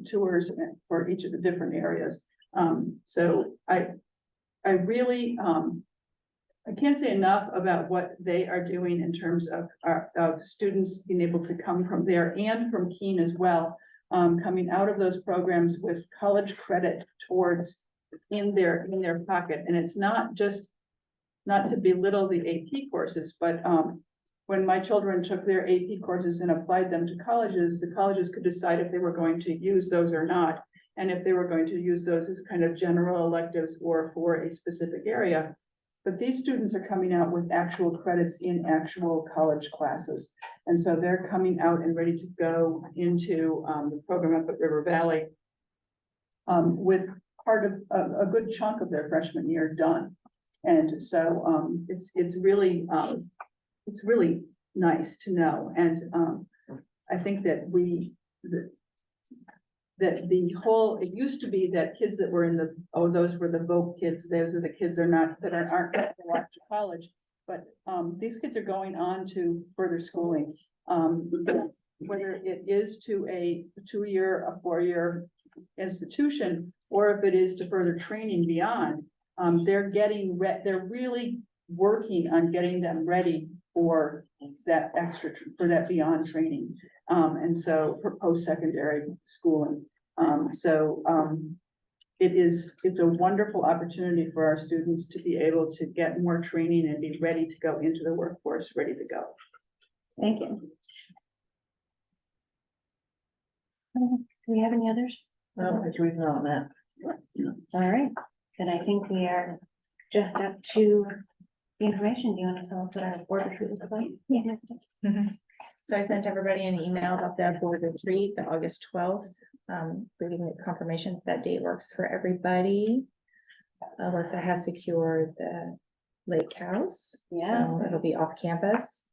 tours for each of the different areas. So I really, I can't say enough about what they are doing in terms of students being able to come from there and from Keene as well. Coming out of those programs with college credit towards in their pocket. And it's not to belittle the AP courses, but when my children took their AP courses and applied them to colleges, the colleges could decide if they were going to use those or not. And if they were going to use those as kind of general electives or for a specific area. But these students are coming out with actual credits in actual college classes. And so they're coming out and ready to go into the program up at River Valley with part of a good chunk of their freshman year done. And so it's really nice to know. And I think that it used to be that kids that were those were the voc kids, those are the kids aren't going to college, but these kids are going on to further schooling, whether it is to a 2-year, a 4-year institution, or if it is to further training beyond. They're really working on getting them ready for that for that beyond training. And so for post-secondary schooling. It's a wonderful opportunity for our students to be able to get more training and be ready to go into the workforce, ready to go. Thank you. Do we have any others? No, I agree on that. All right, then I think we are just up to the information. Do you want to tell us what our board retreat looks like? Yeah. So I sent everybody an email about the board retreat, the August 12th, including the confirmation if that date works for everybody. Alyssa has secured the lake house. Yeah. So it'll be off campus.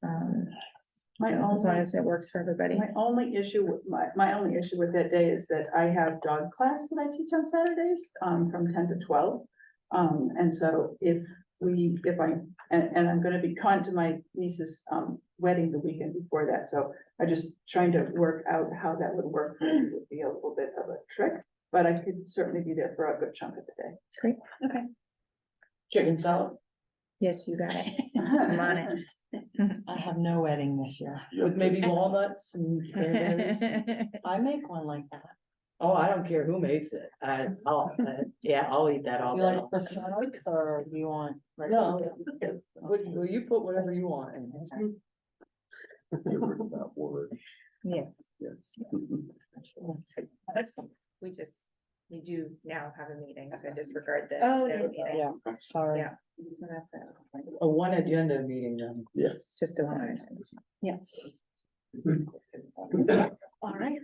As long as it works for everybody. My only issue with that day is that I have dog class that I teach on Saturdays, from 10 to 12. And so I'm gonna be con to my niece's wedding the weekend before that, so I just trying to work out how that would work. It would be a little bit of a trick, but I could certainly be there for a good chunk of the day. Great. Okay. Chicken salad. Yes, you got it. I'm on it. I have no wedding this year. With maybe walnuts and cranberries. I make one like that. Oh, I don't care who makes it. I'll eat that all You day. like croissants or do you want? No, well, you put whatever you want in. Get rid of that word. Yes. Yes. We do now have a meeting, so disregard the. Oh, the yes. meeting. Yeah, sorry. Yeah, so that's it. A one agenda meeting then. Yes. Just a one. Yes. All right.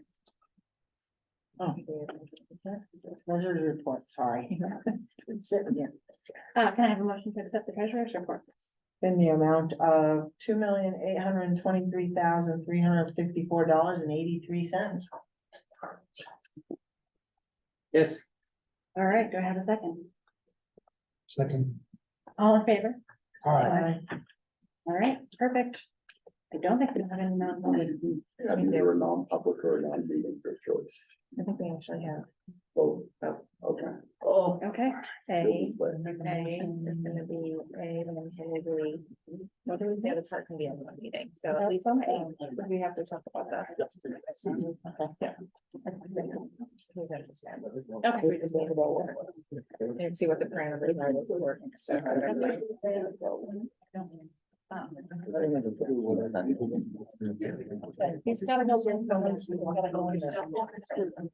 Oh. Treasurer's report, sorry. Can I have a motion to accept the treasurer's report? In the amount of $2,823,354.83. Yes. All right, do I have a second? Second. All in favor? All right. All right, perfect. I don't think we have any non-public. I mean, they were non-public or non-meeting for choice. I think we actually have. Oh, okay. Oh, Okay. A, is gonna be A, and then probably, what do we say, the part can be in one meeting, so at least we have to talk about that. Yeah. Please understand. Okay. We just need to go and see what the parameters are that we're working, so. he's gotta go. He's gotta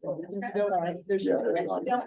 go. There's.